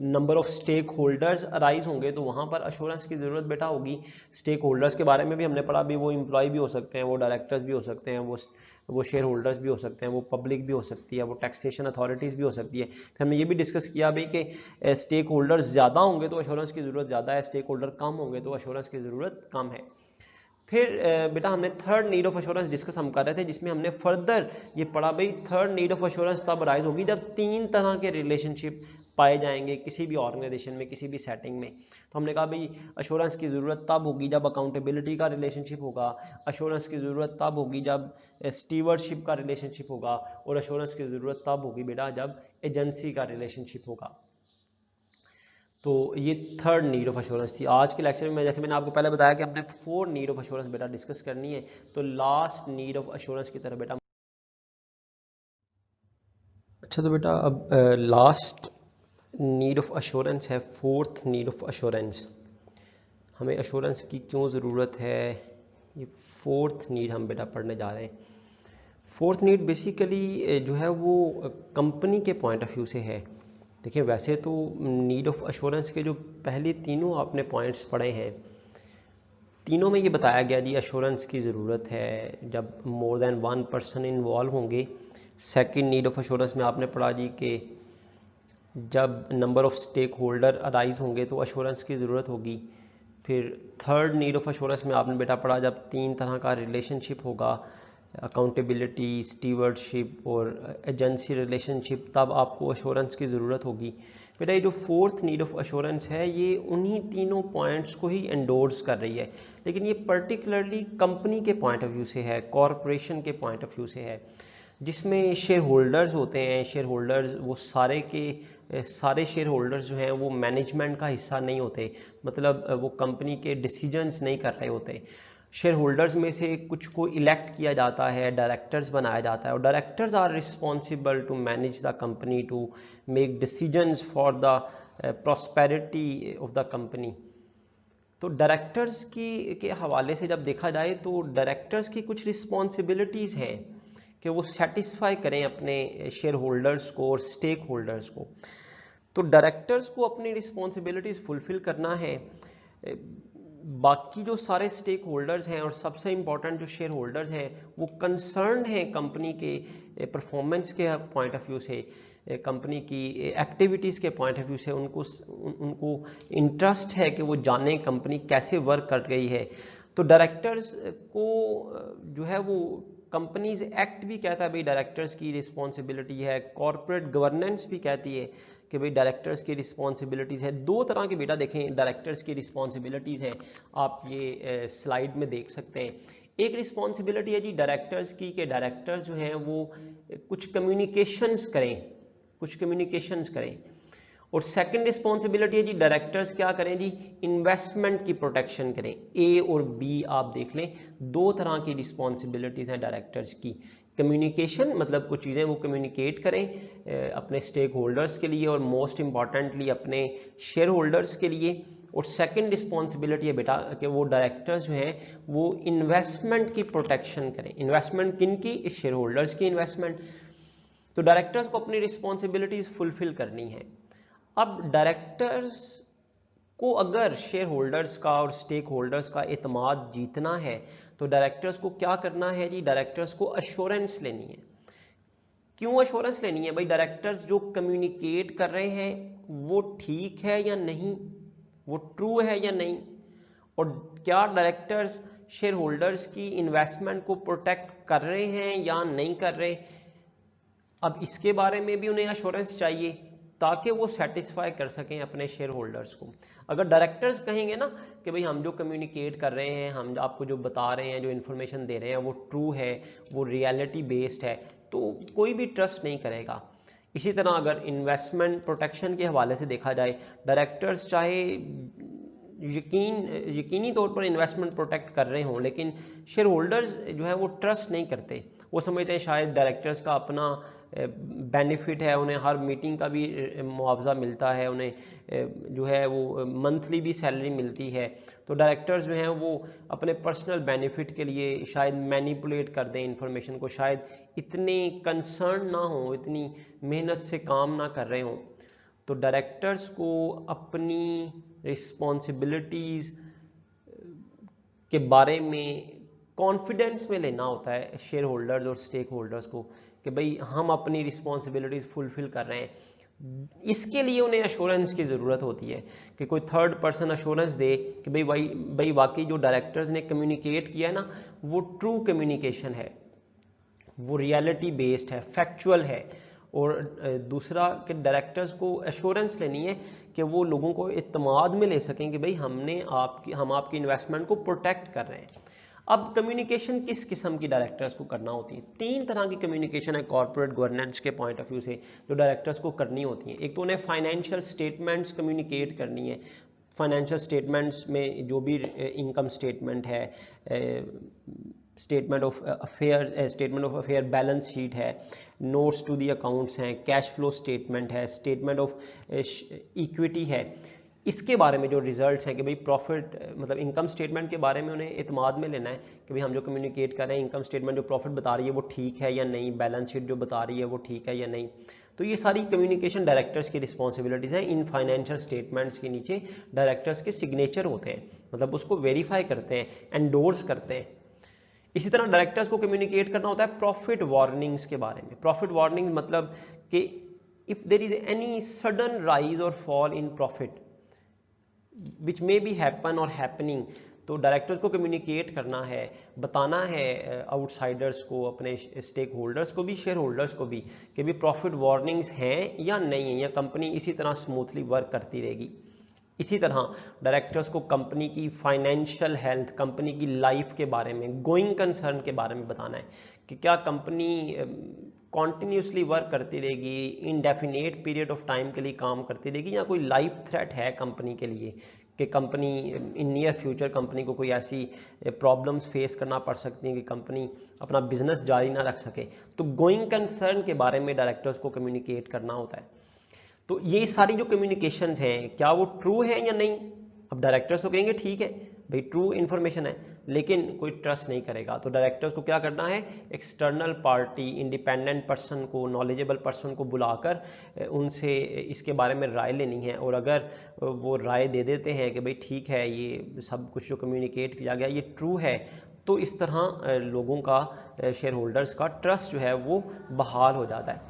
number of stake holders arise होंगे तो वहाँ पर अश्योरेंस की ज़रूरत बेटा होगी। स्टेक होल्डर्स के बारे में भी हमने पढ़ा, भी वो एम्प्लॉय भी हो सकते हैं, वो डायरेक्टर्स भी हो सकते हैं, वो शेयर होल्डर्स भी हो सकते हैं, वो पब्लिक भी हो सकती है, वो टैक्सेशन अथॉरिटीज़ भी हो सकती है। फिर हमने ये भी डिस्कस किया भाई कि स्टेक होल्डर्स ज़्यादा होंगे तो अश्योरेंस की ज़रूरत ज़्यादा है, स्टेक होल्डर कम होंगे तो अश्योरेंस की ज़रूरत कम है। फिर बेटा हमने third need of assurance discuss हम कर रहे थे, जिसमें हमने फर्दर ये पढ़ा भाई थर्ड नीड ऑफ अश्योरेंस तब राइज होगी जब 3 तरह के रिलेशनशिप पाए जाएंगे किसी भी ऑर्गेनाइजेशन में, किसी भी सेटिंग में। तो हमने कहा भाई अश्योरेंस की ज़रूरत तब होगी जब अकाउंटेबिलिटी का रिलेशनशिप होगा, अश्योरेंस की ज़रूरत तब होगी जब स्टीवर्डशिप का रिलेशनशिप होगा, और अश्योरेंस की ज़रूरत तब होगी बेटा जब एजेंसी का रिलेशनशिप होगा। तो ये थर्ड नीड ऑफ अश्योरेंस थी। आज के लेक्चर में जैसे मैंने आपको पहले बताया कि हमने 4 नीड ऑफ अश्योरेंस बेटा डिस्कस करनी है, तो लास्ट नीड ऑफ अश्योरेंस की तरफ बेटा। अच्छा, तो बेटा अब लास्ट नीड ऑफ अश्योरेंस है फोर्थ नीड ऑफ अश्योरेंस। हमें अश्योरेंस की क्यों ज़रूरत है, ये फोर्थ नीड हम बेटा पढ़ने जा रहे हैं। फोर्थ नीड बेसिकली जो है वो कंपनी के पॉइंट ऑफ व्यू से है। देखिए वैसे तो नीड ऑफ अश्योरेंस के जो पहले तीनों आपने पॉइंट्स पढ़े हैं, तीनों में ये बताया गया जी अश्योरेंस की ज़रूरत है जब मोर देन 1 पर्सन इन्वॉल्व होंगे। सेकंड नीड ऑफ अश्योरेंस में आपने पढ़ा जी कि जब number of stake holder arise होंगे तो अश्योरेंस की ज़रूरत होगी। फिर थर्ड नीड ऑफ अश्योरेंस में आपने बेटा पढ़ा जब 3 तरह का रिलेशनशिप होगा, अकाउंटेबिलिटी, स्टीवर्डशिप और एजेंसी रिलेशनशिप, तब आपको अश्योरेंस की ज़रूरत होगी। बेटा ये जो फोर्थ नीड ऑफ अश्योरेंस है ये उन्हीं तीनों पॉइंट्स को ही एंडोर्स कर रही है, लेकिन ये पर्टिकुलरली कंपनी के पॉइंट ऑफ व्यू से है, कॉरपोरेशन के पॉइंट ऑफ व्यू से है, जिसमें शेयर होल्डर्स होते हैं। शेयर होल्डर्स वो सारे शेयर होल्डर्स जो हैं वो मैनेजमेंट का हिस्सा नहीं होते, मतलब वो कंपनी के डिसीजंस नहीं कर रहे होते। शेयर होल्डर्स में से कुछ को इलेक्ट किया जाता है, डायरेक्टर्स बनाया जाता है, और directors are responsible to manage the company, to make decisions for the prosperity of the company. तो डायरेक्टर्स की के हवाले से जब देखा जाए तो डायरेक्टर्स की कुछ रिस्पॉन्सिबिलिटीज़ हैं कि वो सेटिस्फाई करें अपने शेयर होल्डर्स को और स्टेक होल्डर्स को। तो डायरेक्टर्स को अपनी रिस्पॉन्सिबिलिटीज़ फुलफिल करना है। बाकी जो सारे स्टेक होल्डर्स हैं और सबसे इम्पॉर्टेंट जो शेयर होल्डर्स हैं वो कंसर्न हैं कंपनी के परफॉर्मेंस के पॉइंट ऑफ व्यू से, कंपनी की एक्टिविटीज़ के पॉइंट ऑफ व्यू से उनको इंटरेस्ट है कि वो जाने कंपनी कैसे वर्क कर रही है। तो डायरेक्टर्स को जो है वो कंपनीज एक्ट भी कहता है भाई डायरेक्टर्स की रिस्पॉन्सिबिलिटी है, कॉर्पोरेट गवर्नेंस भी कहती है कि भाई डायरेक्टर्स की रिस्पॉन्सिबिलिटीज़ है। 2 तरह की बेटा देखें डायरेक्टर्स की रिस्पॉन्सिबिलिटीज़ है, आप ये स्लाइड में देख सकते हैं। एक रिस्पॉन्सिबिलिटी है जी डायरेक्टर्स की कि डायरेक्टर्स जो हैं वो कुछ कम्युनिकेशंस करें, और सेकंड रिस्पॉन्सिबिलिटी है जी डायरेक्टर्स क्या करें जी, इन्वेस्टमेंट की प्रोटेक्शन करें। ए और बी आप देख लें, 2 तरह की रिस्पॉन्सिबिलिटीज़ हैं डायरेक्टर्स की। कम्युनिकेशन मतलब कुछ चीज़ें वो कम्युनिकेट करें अपने स्टेक होल्डर्स के लिए और मोस्ट इम्पॉर्टेंटली अपने शेयर होल्डर्स के लिए। और सेकंड रिस्पॉन्सिबिलिटी है बेटा कि वो डायरेक्टर्स जो हैं वो इन्वेस्टमेंट की प्रोटेक्शन करें। इन्वेस्टमेंट किन की, शेयर होल्डर्स की इन्वेस्टमेंट। तो डायरेक्टर्स को अपनी रिस्पॉन्सिबिलिटीज़ फुलफिल करनी है। अब डायरेक्टर्स को अगर शेयर होल्डर्स का और स्टेक होल्डर्स का एतमाद जीतना है तो डायरेक्टर्स को क्या करना है जी, डायरेक्टर्स को अश्योरेंस लेनी है। क्यों अश्योरेंस लेनी है भाई, डायरेक्टर्स जो कम्युनिकेट कर रहे हैं वो ठीक है या नहीं, वो ट्रू है या नहीं, और क्या डायरेक्टर्स शेयर होल्डर्स की इन्वेस्टमेंट को प्रोटेक्ट कर रहे हैं या नहीं कर रहे। अब इसके बारे में भी उन्हें अश्योरेंस चाहिए ताकि वो सेटिस्फाई कर सकें अपने शेयर होल्डर्स को। अगर डायरेक्टर्स कहेंगे ना कि भाई हम जो कम्युनिकेट कर रहे हैं, हम आपको जो बता रहे हैं, जो इन्फॉर्मेशन दे रहे हैं वो ट्रू है, वो रियलिटी बेस्ड है, तो कोई भी ट्रस्ट नहीं करेगा। इसी तरह अगर इन्वेस्टमेंट प्रोटेक्शन के हवाले से देखा जाए, डायरेक्टर्स चाहे यकीनी तौर पर इन्वेस्टमेंट प्रोटेक्ट कर रहे हों, लेकिन शेयर होल्डर्स जो है वो ट्रस्ट नहीं करते। वो समझते हैं शायद डायरेक्टर्स का अपना बेनिफिट है, उन्हें हर मीटिंग का भी मुआवजा मिलता है, उन्हें जो है वो मंथली भी सैलरी मिलती है। तो डायरेक्टर्स जो हैं वो अपने पर्सनल बेनिफिट के लिए शायद मैनिपुलेट कर दें इंफॉर्मेशन को, शायद इतने कंसर्न ना हो, इतनी मेहनत से काम ना कर रहे हों। तो डायरेक्टर्स को अपनी रिस्पॉन्सिबिलिटीज़ के बारे में कॉन्फिडेंस में लेना होता है शेयर होल्डर्स और स्टेक होल्डर्स को, कि भाई हम अपनी रिस्पॉन्सिबिलिटीज़ फुलफिल कर रहे हैं। इसके लिए उन्हें अश्योरेंस की ज़रूरत होती है कि कोई थर्ड पर्सन अश्योरेंस दे कि भाई वाकई जो डायरेक्टर्स ने कम्युनिकेट किया है ना वो ट्रू कम्युनिकेशन है, वो रियलिटी बेस्ड है, फैक्चुअल है। और दूसरा कि डायरेक्टर्स को एश्योरेंस लेनी है कि वो लोगों को इत्मीनान में ले सकें कि भाई हम आपकी इन्वेस्टमेंट को प्रोटेक्ट कर रहे हैं। अब कम्युनिकेशन किस किस्म की डायरेक्टर्स को करना होती है? 3 तरह की कम्युनिकेशन है कॉर्पोरेट गवर्नेंस के पॉइंट ऑफ व्यू से जो डायरेक्टर्स को करनी होती है। एक तो उन्हें फाइनेंशियल स्टेटमेंट्स कम्युनिकेट करनी है। फाइनेंशियल स्टेटमेंट्स में जो भी इनकम स्टेटमेंट है, statement of affair balance sheet है, नोट्स टू दी अकाउंट्स हैं, कैश फ्लो स्टेटमेंट है, स्टेटमेंट ऑफ इक्विटी है, इसके बारे में जो रिजल्ट्स हैं कि भाई प्रॉफिट मतलब इनकम स्टेटमेंट के बारे में उन्हें इत्मीनान में लेना है कि भाई हम जो कम्युनिकेट कर रहे हैं इनकम स्टेटमेंट जो प्रॉफिट बता रही है वो ठीक है या नहीं, बैलेंस शीट जो बता रही है वो ठीक है या नहीं। तो ये सारी कम्युनिकेशन डायरेक्टर्स की रिस्पॉन्सिबिलिटीज़ हैं। इन फाइनेंशियल स्टेटमेंट्स के नीचे डायरेक्टर्स के सिग्नेचर होते हैं, मतलब उसको वेरीफाई करते हैं, एंडोर्स करते हैं। इसी तरह डायरेक्टर्स को कम्युनिकेट करना होता है प्रॉफिट वार्निंग्स के बारे में। प्रॉफिट वार्निंग मतलब कि if there is any sudden rise और fall in profit which may be happen और हैपनिंग, तो डायरेक्टर्स को कम्युनिकेट करना है, बताना है आउटसाइडर्स को, अपने स्टेक होल्डर्स को भी, शेयर होल्डर्स को भी कि भी प्रॉफिट वार्निंग्स हैं या नहीं है, या कंपनी इसी तरह स्मूथली वर्क करती रहेगी। इसी तरह डायरेक्टर्स को कंपनी की फाइनेंशियल हेल्थ, कंपनी की लाइफ के बारे में, गोइंग कंसर्न के बारे में बताना है कि क्या कंपनी कॉन्टिन्यूसली वर्क करती रहेगी, इनडेफिनेट पीरियड ऑफ टाइम के लिए काम करती रहेगी, या कोई लाइफ थ्रेट है कंपनी के लिए कि company in near future company को कोई ऐसी प्रॉब्लम्स फेस करना पड़ सकती हैं कि कंपनी अपना बिजनेस जारी ना रख सके। तो गोइंग कंसर्न के बारे में डायरेक्टर्स को कम्युनिकेट करना होता है। तो ये सारी जो कम्युनिकेशंस हैं क्या वो ट्रू है या नहीं? अब डायरेक्टर्स तो कहेंगे ठीक है भाई ट्रू इन्फॉर्मेशन है, लेकिन कोई ट्रस्ट नहीं करेगा। तो डायरेक्टर्स को क्या करना है, एक्सटर्नल पार्टी, इंडिपेंडेंट पर्सन को, नॉलेजेबल पर्सन को बुलाकर उनसे इसके बारे में राय लेनी है। और अगर वो राय दे देते हैं कि भाई ठीक है ये सब कुछ जो कम्युनिकेट किया गया ये ट्रू है, तो इस तरह लोगों का, शेयर होल्डर्स का ट्रस्ट जो है वो बहाल हो जाता है।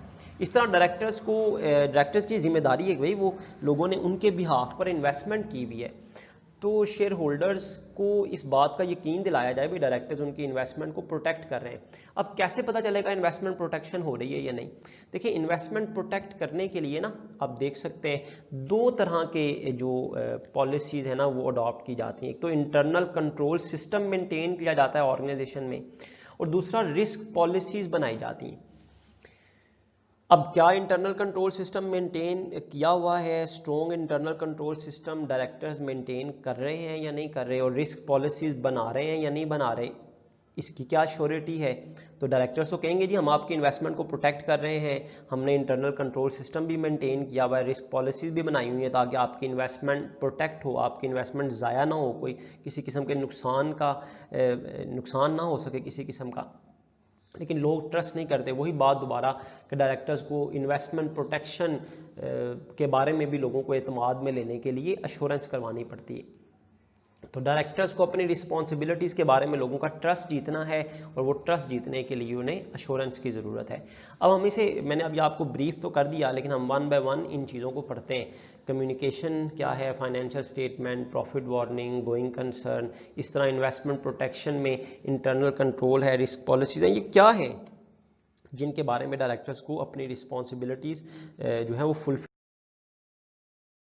इस तरह डायरेक्टर्स की जिम्मेदारी है कि भाई वो लोगों ने उनके बिहाफ पर इन्वेस्टमेंट की हुई है, तो शेयर होल्डर्स को इस बात का यकीन दिलाया जाए भी डायरेक्टर्स उनकी इन्वेस्टमेंट को प्रोटेक्ट कर रहे हैं। अब कैसे पता चलेगा इन्वेस्टमेंट प्रोटेक्शन हो रही है या नहीं? देखिए इन्वेस्टमेंट प्रोटेक्ट करने के लिए ना आप देख सकते हैं 2 तरह के जो पॉलिसीज़ है ना वो अडॉप्ट की जाती हैं। एक तो इंटरनल कंट्रोल सिस्टम मेंटेन किया जाता है ऑर्गेनाइजेशन में, और दूसरा रिस्क पॉलिसीज़ बनाई जाती हैं। अब क्या इंटरनल कंट्रोल सिस्टम मेंटेन किया हुआ है, strong internal control system directors maintain कर रहे हैं या नहीं कर रहे, और रिस्क पॉलिसीज बना रहे हैं या नहीं बना रहे, इसकी क्या श्योरिटी है? तो डायरेक्टर्स तो कहेंगे जी हम आपकी इन्वेस्टमेंट को प्रोटेक्ट कर रहे हैं, हमने इंटरनल कंट्रोल सिस्टम भी मेंटेन किया हुआ है, रिस्क पॉलिसीज भी बनाई हुई है ताकि आपकी इन्वेस्टमेंट प्रोटेक्ट हो, आपकी इन्वेस्टमेंट ज़ाया ना हो, कोई किसी किस्म के नुकसान ना हो सके किसी किस्म का। लेकिन लोग ट्रस्ट नहीं करते। वही बात दोबारा कि डायरेक्टर्स को इन्वेस्टमेंट प्रोटेक्शन के बारे में भी लोगों को एतमाद में लेने के लिए अश्योरेंस करवानी पड़ती है। तो डायरेक्टर्स को अपनी रिस्पॉन्सिबिलिटीज़ के बारे में लोगों का ट्रस्ट जीतना है, और वो ट्रस्ट जीतने के लिए उन्हें अश्योरेंस की ज़रूरत है। अब हम इसे, मैंने अभी आपको ब्रीफ तो कर दिया, लेकिन हम 1 बाय 1 इन चीज़ों को पढ़ते हैं। कम्युनिकेशन क्या है, financial statement, profit warning, going concern, इस तरह इन्वेस्टमेंट प्रोटेक्शन में इंटरनल कंट्रोल है, रिस्क पॉलिसीज़ हैं, ये क्या है जिनके बारे में डायरेक्टर्स को अपनी रिस्पॉन्सिबिलिटीज़ जो है वो फुलफिल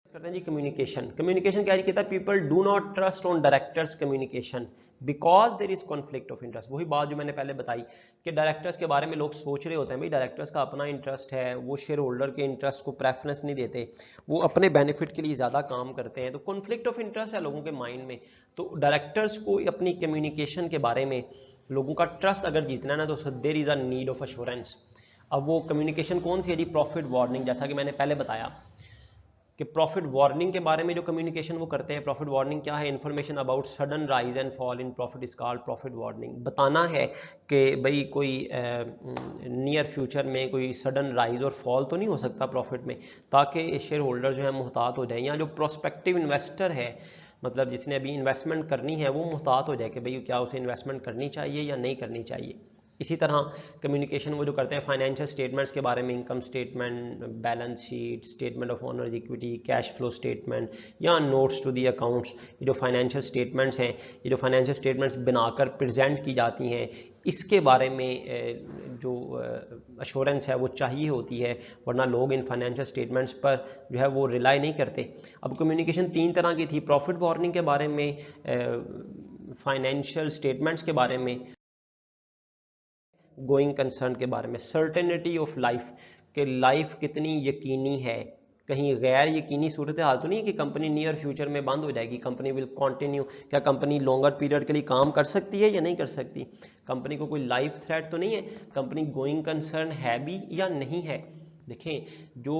करते हैं जी। कम्युनिकेशन क्या कहता है, people do not trust on directors communication because there is conflict of interest. वही बात जो मैंने पहले बताई कि डायरेक्टर्स के बारे में लोग सोच रहे होते हैं भाई डायरेक्टर्स का अपना इंटरेस्ट है, वो शेयर होल्डर के इंटरेस्ट को प्रेफरेंस नहीं देते, वो अपने बेनिफिट के लिए ज़्यादा काम करते हैं, तो कॉन्फ्लिक्ट ऑफ इंटरेस्ट है लोगों के माइंड में। तो डायरेक्टर्स को अपनी कम्युनिकेशन के बारे में लोगों का ट्रस्ट अगर जीतना है ना, तो there is a need of assurance. अब वो कम्युनिकेशन कौन सी है जी? Profit warning. जैसा कि मैंने पहले बताया कि प्रॉफिट वार्निंग के बारे में जो कम्युनिकेशन वो करते हैं, प्रॉफिट वार्निंग क्या है? Information about sudden rise and fall in profit is called profit warning. बताना है कि भाई कोई नियर फ्यूचर में कोई सडन राइज और फॉल तो नहीं हो सकता प्रॉफिट में, ताकि शेयर होल्डर जो है मुहतात हो जाए, या जो प्रोस्पेक्टिव इन्वेस्टर है, मतलब जिसने अभी इन्वेस्टमेंट करनी है, वो मुहतात हो जाए कि भाई क्या उसे इन्वेस्टमेंट करनी चाहिए या नहीं करनी चाहिए। इसी तरह कम्युनिकेशन वो जो करते हैं फाइनेंशियल स्टेटमेंट्स के बारे में, income statement, balance sheet, statement of owners equity, cash flow statement या नोट्स टू दी अकाउंट्स। ये जो फाइनेंशियल स्टेटमेंट्स हैं, ये जो फाइनेंशियल स्टेटमेंट्स बनाकर प्रेजेंट की जाती हैं, इसके बारे में जो अश्योरेंस है वो चाहिए होती है, वरना लोग इन फाइनेंशियल स्टेटमेंट्स पर जो है वो रिलाई नहीं करते। अब कम्युनिकेशन 3 तरह की थी, प्रॉफिट वार्निंग के बारे में, फाइनेंशियल स्टेटमेंट्स के बारे में, गोइंग कंसर्न के बारे में। सर्टेनिटी ऑफ लाइफ, कि लाइफ कितनी यकीनी है, कहीं गैर यकीनी सूरत हाल तो नहीं है कि कंपनी नियर फ्यूचर में बंद हो जाएगी, कंपनी विल कंटिन्यू, क्या कंपनी लॉन्गर पीरियड के लिए काम कर सकती है या नहीं कर सकती, कंपनी को कोई लाइफ थ्रेट तो नहीं है, कंपनी गोइंग कंसर्न है भी या नहीं है। देखें, जो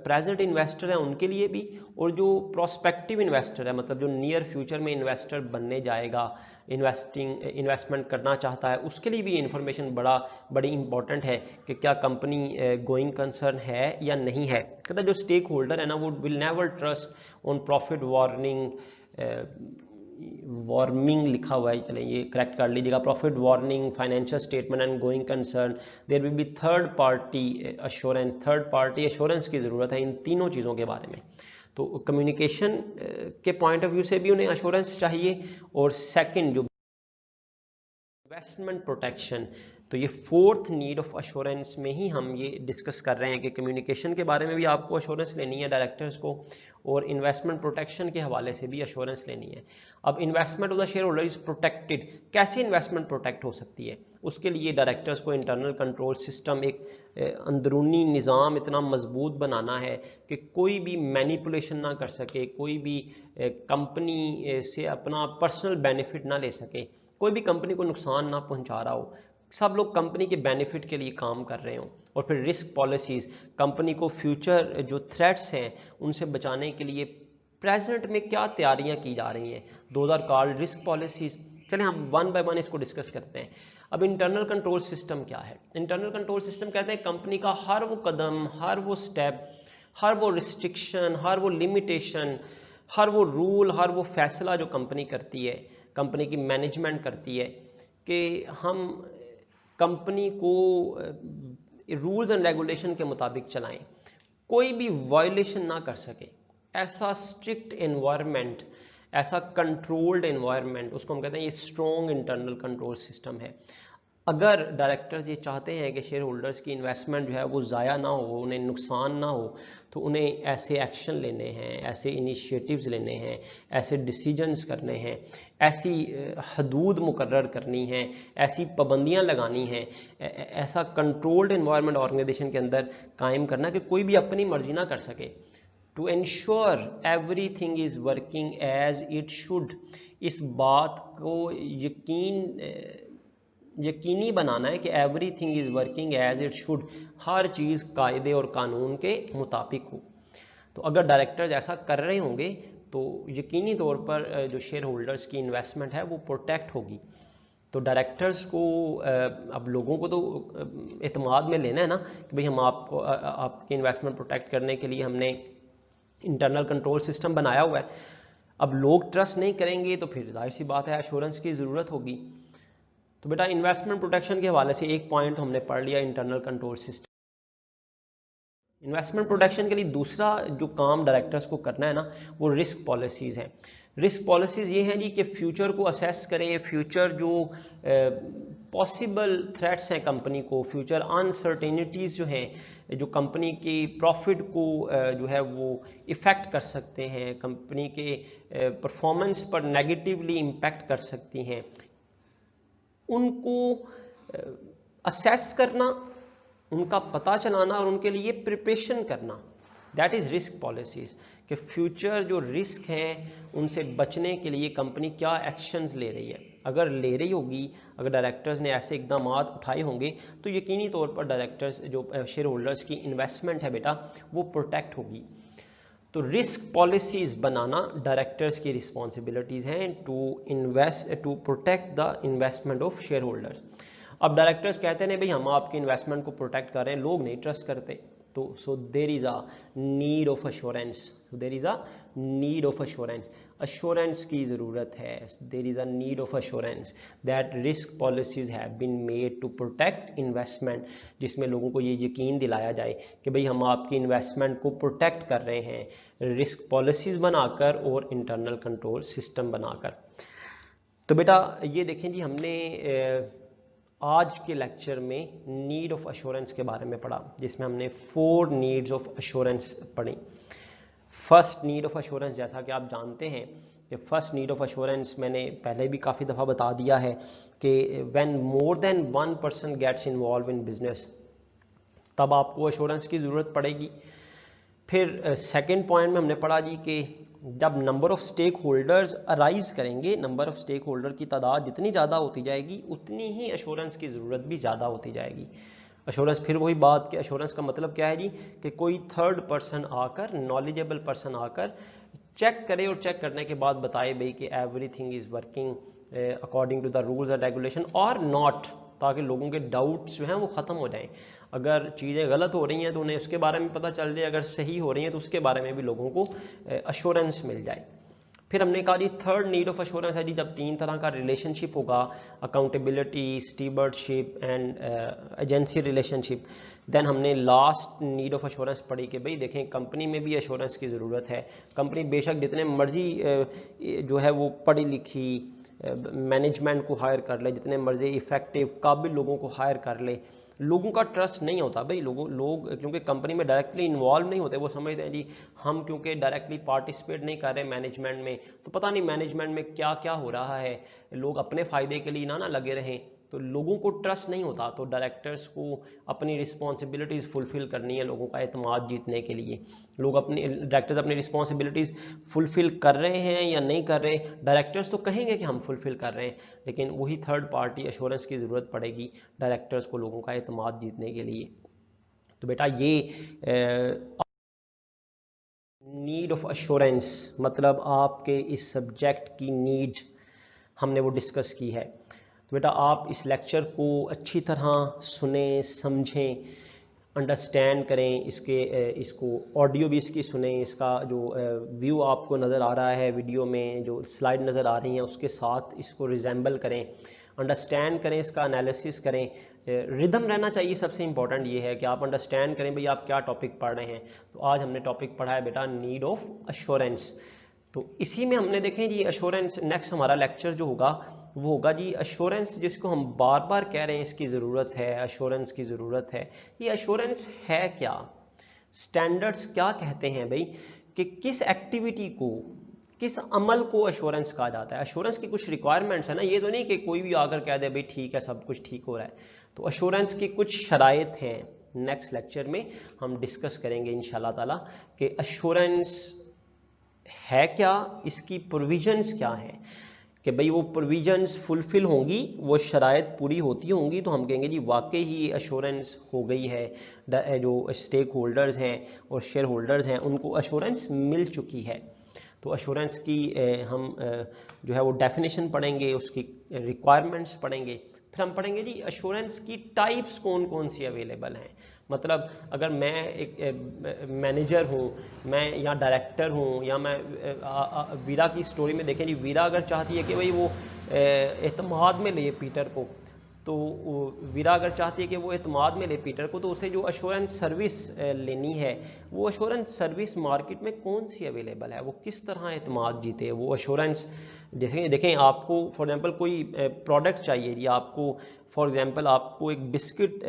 प्रेजेंट इन्वेस्टर है उनके लिए भी, और जो प्रोस्पेक्टिव इन्वेस्टर है, मतलब जो नियर फ्यूचर में इन्वेस्टर बनने जाएगा, इन्वेस्टमेंट करना चाहता है, उसके लिए भी इंफॉर्मेशन बड़ी इंपॉर्टेंट है कि क्या कंपनी गोइंग कंसर्न है या नहीं है। कहता जो स्टेक होल्डर है ना, वो will never trust on profit warming लिखा हुआ है, चलें ये करेक्ट कर लीजिएगा, profit warning, financial statement and going concern, there will be third party assurance. Third party assurance की ज़रूरत है इन तीनों चीज़ों के बारे में। तो कम्युनिकेशन के पॉइंट ऑफ व्यू से भी उन्हें अश्योरेंस चाहिए, और सेकंड जो इन्वेस्टमेंट प्रोटेक्शन, तो ये फोर्थ नीड ऑफ अश्योरेंस में ही हम ये डिस्कस कर रहे हैं कि कम्युनिकेशन के बारे में भी आपको अश्योरेंस लेनी है डायरेक्टर्स को, और इन्वेस्टमेंट प्रोटेक्शन के हवाले से भी अश्योरेंस लेनी है। अब investment of the share holder is protected, कैसे इन्वेस्टमेंट प्रोटेक्ट हो सकती है? उसके लिए डायरेक्टर्स को इंटरनल कंट्रोल सिस्टम, एक अंदरूनी निज़ाम इतना मजबूत बनाना है कि कोई भी मैनिपुलेशन ना कर सके, कोई भी कंपनी से अपना पर्सनल बेनिफिट ना ले सके, कोई भी कंपनी को नुकसान ना पहुंचा रहा हो, सब लोग कंपनी के बेनिफिट के लिए काम कर रहे हों। और फिर रिस्क पॉलिसीज़, कंपनी को फ्यूचर जो थ्रेट्स हैं उनसे बचाने के लिए प्रेजेंट में क्या तैयारियां की जा रही हैं, those are called risk policies. चलें हम वन बाय वन इसको डिस्कस करते हैं। अब इंटरनल कंट्रोल सिस्टम क्या है? इंटरनल कंट्रोल सिस्टम कहते हैं कंपनी का हर वो कदम, हर वो स्टेप, हर वो रिस्ट्रिक्शन, हर वो लिमिटेशन, हर वो रूल, हर वो फैसला जो कंपनी करती है, कंपनी की मैनेजमेंट करती है, कि हम कंपनी को रूल्स एंड रेगुलेशन के मुताबिक चलाएं, कोई भी वायलेशन ना कर सके। ऐसा स्ट्रिक्ट एनवायरनमेंट, ऐसा कंट्रोल्ड एनवायरनमेंट, उसको हम कहते हैं ये स्ट्रॉन्ग इंटरनल कंट्रोल सिस्टम है। अगर डायरेक्टर्स ये चाहते हैं कि शेयर होल्डर्स की इन्वेस्टमेंट जो है वो ज़ाया ना हो, उन्हें नुकसान ना हो, तो उन्हें ऐसे एक्शन लेने हैं, ऐसे इनिशिएटिव्स लेने हैं, ऐसे डिसीजंस करने हैं, ऐसी हदूद मुकर्रर करनी है, ऐसी पाबंदियां लगानी हैं, ऐसा कंट्रोल्ड एनवायरनमेंट ऑर्गेनाइजेशन के अंदर कायम करना कि कोई भी अपनी मर्जी ना कर सके, to ensure everything is working as it should. इस बात को यकीनी बनाना है कि everything is working as it should, हर चीज़ कायदे और कानून के मुताबिक हो। तो अगर डायरेक्टर्स ऐसा कर रहे होंगे तो यकीनी तौर पर जो शेयर होल्डर्स की इन्वेस्टमेंट है वो प्रोटेक्ट होगी। तो डायरेक्टर्स को, अब लोगों को तो एतमाद में लेना है ना कि भाई हम आपको आपकी इन्वेस्टमेंट प्रोटेक्ट करने के लिए हमने इंटरनल कंट्रोल सिस्टम बनाया हुआ है। अब लोग ट्रस्ट नहीं करेंगे तो फिर जाहिर सी बात है एश्योरेंस की ज़रूरत होगी। तो बेटा इन्वेस्टमेंट प्रोटेक्शन के हवाले से एक पॉइंट हमने पढ़ लिया, internal control system. Investment protection के लिए दूसरा जो काम डायरेक्टर्स को करना है ना, वो रिस्क पॉलिसीज़ हैं। रिस्क पॉलिसीज़ ये हैं जी कि फ्यूचर को असेस करें, फ्यूचर जो पॉसिबल थ्रेट्स हैं कंपनी को, फ्यूचर अनसर्टेनिटीज़ जो हैं, जो कंपनी की प्रॉफिट को जो है वो इफ़ेक्ट कर सकते हैं, कंपनी के परफॉर्मेंस पर नेगेटिवली इम्पैक्ट कर सकती हैं, उनको असेस करना, उनका पता चलाना और उनके लिए प्रिपरेशन करना, दैट इज़ रिस्क पॉलिसीज़। कि फ्यूचर जो रिस्क हैं उनसे बचने के लिए कंपनी क्या एक्शंस ले रही है। अगर ले रही होगी, अगर डायरेक्टर्स ने ऐसे इकदाम उठाए होंगे तो यकीनी तौर पर डायरेक्टर्स जो शेयर होल्डर्स की इन्वेस्टमेंट है बेटा वो प्रोटेक्ट होगी। तो रिस्क पॉलिसीज बनाना डायरेक्टर्स की रिस्पॉन्सिबिलिटीज़ हैं to protect the investment of share holders. अब डायरेक्टर्स कहते हैं भाई हम आपकी इन्वेस्टमेंट को प्रोटेक्ट कर रहे हैं, लोग नहीं ट्रस्ट करते, तो so there is a need of assurance, there is a need of assurance, assurance की ज़रूरत है, there is a need of assurance that risk policies have been made to protect investment, जिसमें लोगों को ये यकीन दिलाया जाए कि भाई हम आपकी इन्वेस्टमेंट को प्रोटेक्ट कर रहे हैं रिस्क पॉलिसीज बनाकर और इंटरनल कंट्रोल सिस्टम बनाकर। तो बेटा ये देखें जी, हमने आज के लेक्चर में नीड ऑफ अश्योरेंस के बारे में पढ़ा, जिसमें हमने 4 नीड्स ऑफ अश्योरेंस पढ़ी। फर्स्ट नीड ऑफ अश्योरेंस, जैसा कि आप जानते हैं कि फर्स्ट नीड ऑफ अश्योरेंस मैंने पहले भी काफ़ी दफ़ा बता दिया है कि when more than 1 person gets involve in business, तब आपको अश्योरेंस की ज़रूरत पड़ेगी। फिर सेकंड पॉइंट में हमने पढ़ा जी कि जब number of stake holders arise करेंगे, नंबर ऑफ स्टेक होल्डर की तादाद जितनी ज़्यादा होती जाएगी उतनी ही अश्योरेंस की ज़रूरत भी ज़्यादा होती जाएगी। अश्योरेंस, फिर वही बात कि अश्योरेंस का मतलब क्या है जी, कि कोई थर्ड पर्सन आकर, नॉलेजेबल पर्सन आकर चेक करे और चेक करने के बाद बताए भाई कि everything is working according to the rules and regulation और नॉट, ताकि लोगों के डाउट्स जो हैं वो ख़त्म हो जाएं। अगर चीज़ें गलत हो रही हैं तो उन्हें उसके बारे में पता चल जाए, अगर सही हो रही हैं तो उसके बारे में भी लोगों को अश्योरेंस मिल जाए। फिर हमने कहा जी थर्ड नीड ऑफ अश्योरेंस है जी जब 3 तरह का रिलेशनशिप होगा, accountability, stewardship and agency relationship. Then हमने लास्ट नीड ऑफ अश्योरेंस पढ़ी कि भाई देखें कंपनी में भी अश्योरेंस की ज़रूरत है। कंपनी बेशक जितने मर्जी जो है वो पढ़ी लिखी मैनेजमेंट को हायर कर ले, जितने मर्जी इफेक्टिव काबिल लोगों को हायर कर ले, लोगों का ट्रस्ट नहीं होता भाई। लोग क्योंकि कंपनी में डायरेक्टली इन्वॉल्व नहीं होते, वो समझते हैं जी हम क्योंकि डायरेक्टली पार्टिसिपेट नहीं कर रहे मैनेजमेंट में, तो पता नहीं मैनेजमेंट में क्या क्या हो रहा है, लोग अपने फ़ायदे के लिए ना लगे रहें, तो लोगों को ट्रस्ट नहीं होता। तो डायरेक्टर्स को अपनी रिस्पॉन्सिबिलिटीज़ फुलफ़िल करनी है लोगों का एतमाद जीतने के लिए। लोग अपनी डायरेक्टर्स अपनी रिस्पॉन्सिबिलिटीज़ फुलफ़िल कर रहे हैं या नहीं कर रहे, डायरेक्टर्स तो कहेंगे कि हम फुलफ़िल कर रहे हैं, लेकिन वही थर्ड पार्टी अश्योरेंस की ज़रूरत पड़ेगी डायरेक्टर्स को लोगों का एतमाद जीतने के लिए। तो बेटा ये नीड ऑफ अश्योरेंस मतलब आपके इस सब्जेक्ट की नीड हमने वो डिस्कस की है। तो बेटा आप इस लेक्चर को अच्छी तरह सुने, समझें, अंडरस्टैंड करें, इसको ऑडियो भी इसकी सुने, इसका जो व्यू आपको नज़र आ रहा है वीडियो में, जो स्लाइड नज़र आ रही हैं उसके साथ इसको रिजेंबल करें, अंडरस्टैंड करें, इसका एनालिसिस करें। रिदम रहना चाहिए, सबसे इंपॉर्टेंट ये है कि आप अंडरस्टैंड करें भाई आप क्या टॉपिक पढ़ रहे हैं। तो आज हमने टॉपिक पढ़ा है बेटा नीड ऑफ अश्योरेंस। तो इसी में हमने देखें जी अश्योरेंस, नेक्स्ट हमारा लेक्चर जो होगा वो होगा जी अश्योरेंस, जिसको हम बार बार कह रहे हैं इसकी ज़रूरत है, अश्योरेंस की ज़रूरत है। ये अश्योरेंस है क्या, स्टैंडर्ड्स क्या कहते हैं भाई, कि किस एक्टिविटी को, किस अमल को अश्योरेंस कहा जाता है। अश्योरेंस की कुछ रिक्वायरमेंट्स है ना, ये तो नहीं कि कोई भी आकर कह दे भाई ठीक है सब कुछ ठीक हो रहा है। तो अश्योरेंस की कुछ शराइत हैं, नेक्स्ट लेक्चर में हम डिस्कस करेंगे इंशाल्लाह ताला कि अश्योरेंस है क्या, इसकी प्रोविजंस क्या हैं, कि भाई वो प्रोविजंस फुलफिल होंगी, वो शराइत पूरी होती होंगी तो हम कहेंगे जी वाकई ही अश्योरेंस हो गई है, जो स्टेक होल्डर्स हैं और शेयर होल्डर्स हैं उनको अश्योरेंस मिल चुकी है। तो अश्योरेंस की हम जो है वो डेफिनेशन पढ़ेंगे, उसकी रिक्वायरमेंट्स पढ़ेंगे, फिर हम पढ़ेंगे जी अश्योरेंस की टाइप्स कौन कौन सी अवेलेबल हैं। मतलब अगर मैं एक मैनेजर हूँ, मैं या डायरेक्टर हूँ, या मैं वीरा की स्टोरी में देखें जी, वीरा अगर चाहती है कि भाई वो एतमाद में ले पीटर को, तो वीरा अगर चाहती है कि वो एतमाद में ले पीटर को, तो उसे जो अश्योरेंस सर्विस लेनी है, वो अश्योरेंस सर्विस मार्केट में कौन सी अवेलेबल है, वो किस तरह एतमाद जीते, वो अश्योरेंस देखें आपको फॉर एग्जांपल कोई प्रोडक्ट चाहिए जी, आपको फॉर एग्जांपल आपको एक बिस्किट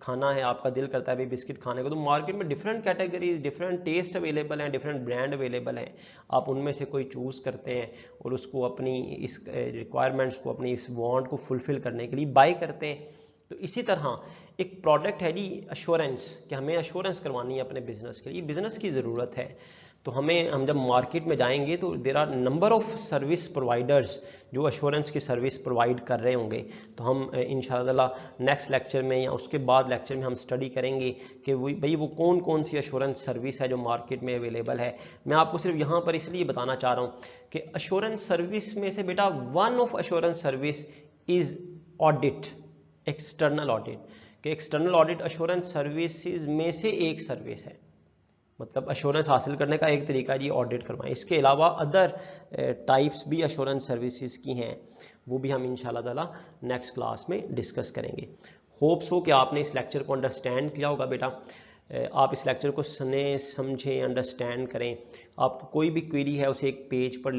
खाना है, आपका दिल करता है भाई बिस्किट खाने को, तो मार्केट में different categories, different taste available हैं, डिफरेंट ब्रांड अवेलेबल हैं, आप उनमें से कोई चूज़ करते हैं और उसको अपनी इस रिक्वायरमेंट्स को, अपनी इस वांट को फुलफिल करने के लिए बाय करते हैं। तो इसी तरह एक प्रोडक्ट है जी अश्योरेंस, कि हमें अश्योरेंस करवानी है अपने बिजनेस के लिए, बिजनेस की ज़रूरत है। तो हम जब मार्केट में जाएंगे तो there are number of service providers जो अश्योरेंस की सर्विस प्रोवाइड कर रहे होंगे। तो हम इंशाअल्लाह नेक्स्ट लेक्चर में या उसके बाद लेक्चर में हम स्टडी करेंगे कि वो कौन कौन सी अश्योरेंस सर्विस है जो मार्केट में अवेलेबल है। मैं आपको सिर्फ यहाँ पर इसलिए बताना चाह रहा हूँ कि अश्योरेंस सर्विस में से बेटा one of assurance service is audit, external audit, कि एक्सटर्नल ऑडिट अश्योरेंस सर्विसेज में से एक सर्विस है। मतलब अश्योरेंस हासिल करने का एक तरीका जी ऑडिट करवाएं। इसके अलावा अदर टाइप्स भी अश्योरेंस सर्विसेज की हैं, वो भी हम इंशाल्लाह ताला नेक्स्ट क्लास में डिस्कस करेंगे। होप्स हो कि आपने इस लेक्चर को अंडरस्टैंड किया होगा बेटा। आप इस लेक्चर को सुने, समझें, अंडरस्टैंड करें। आपको कोई भी क्वेरी है उसे एक पेज पर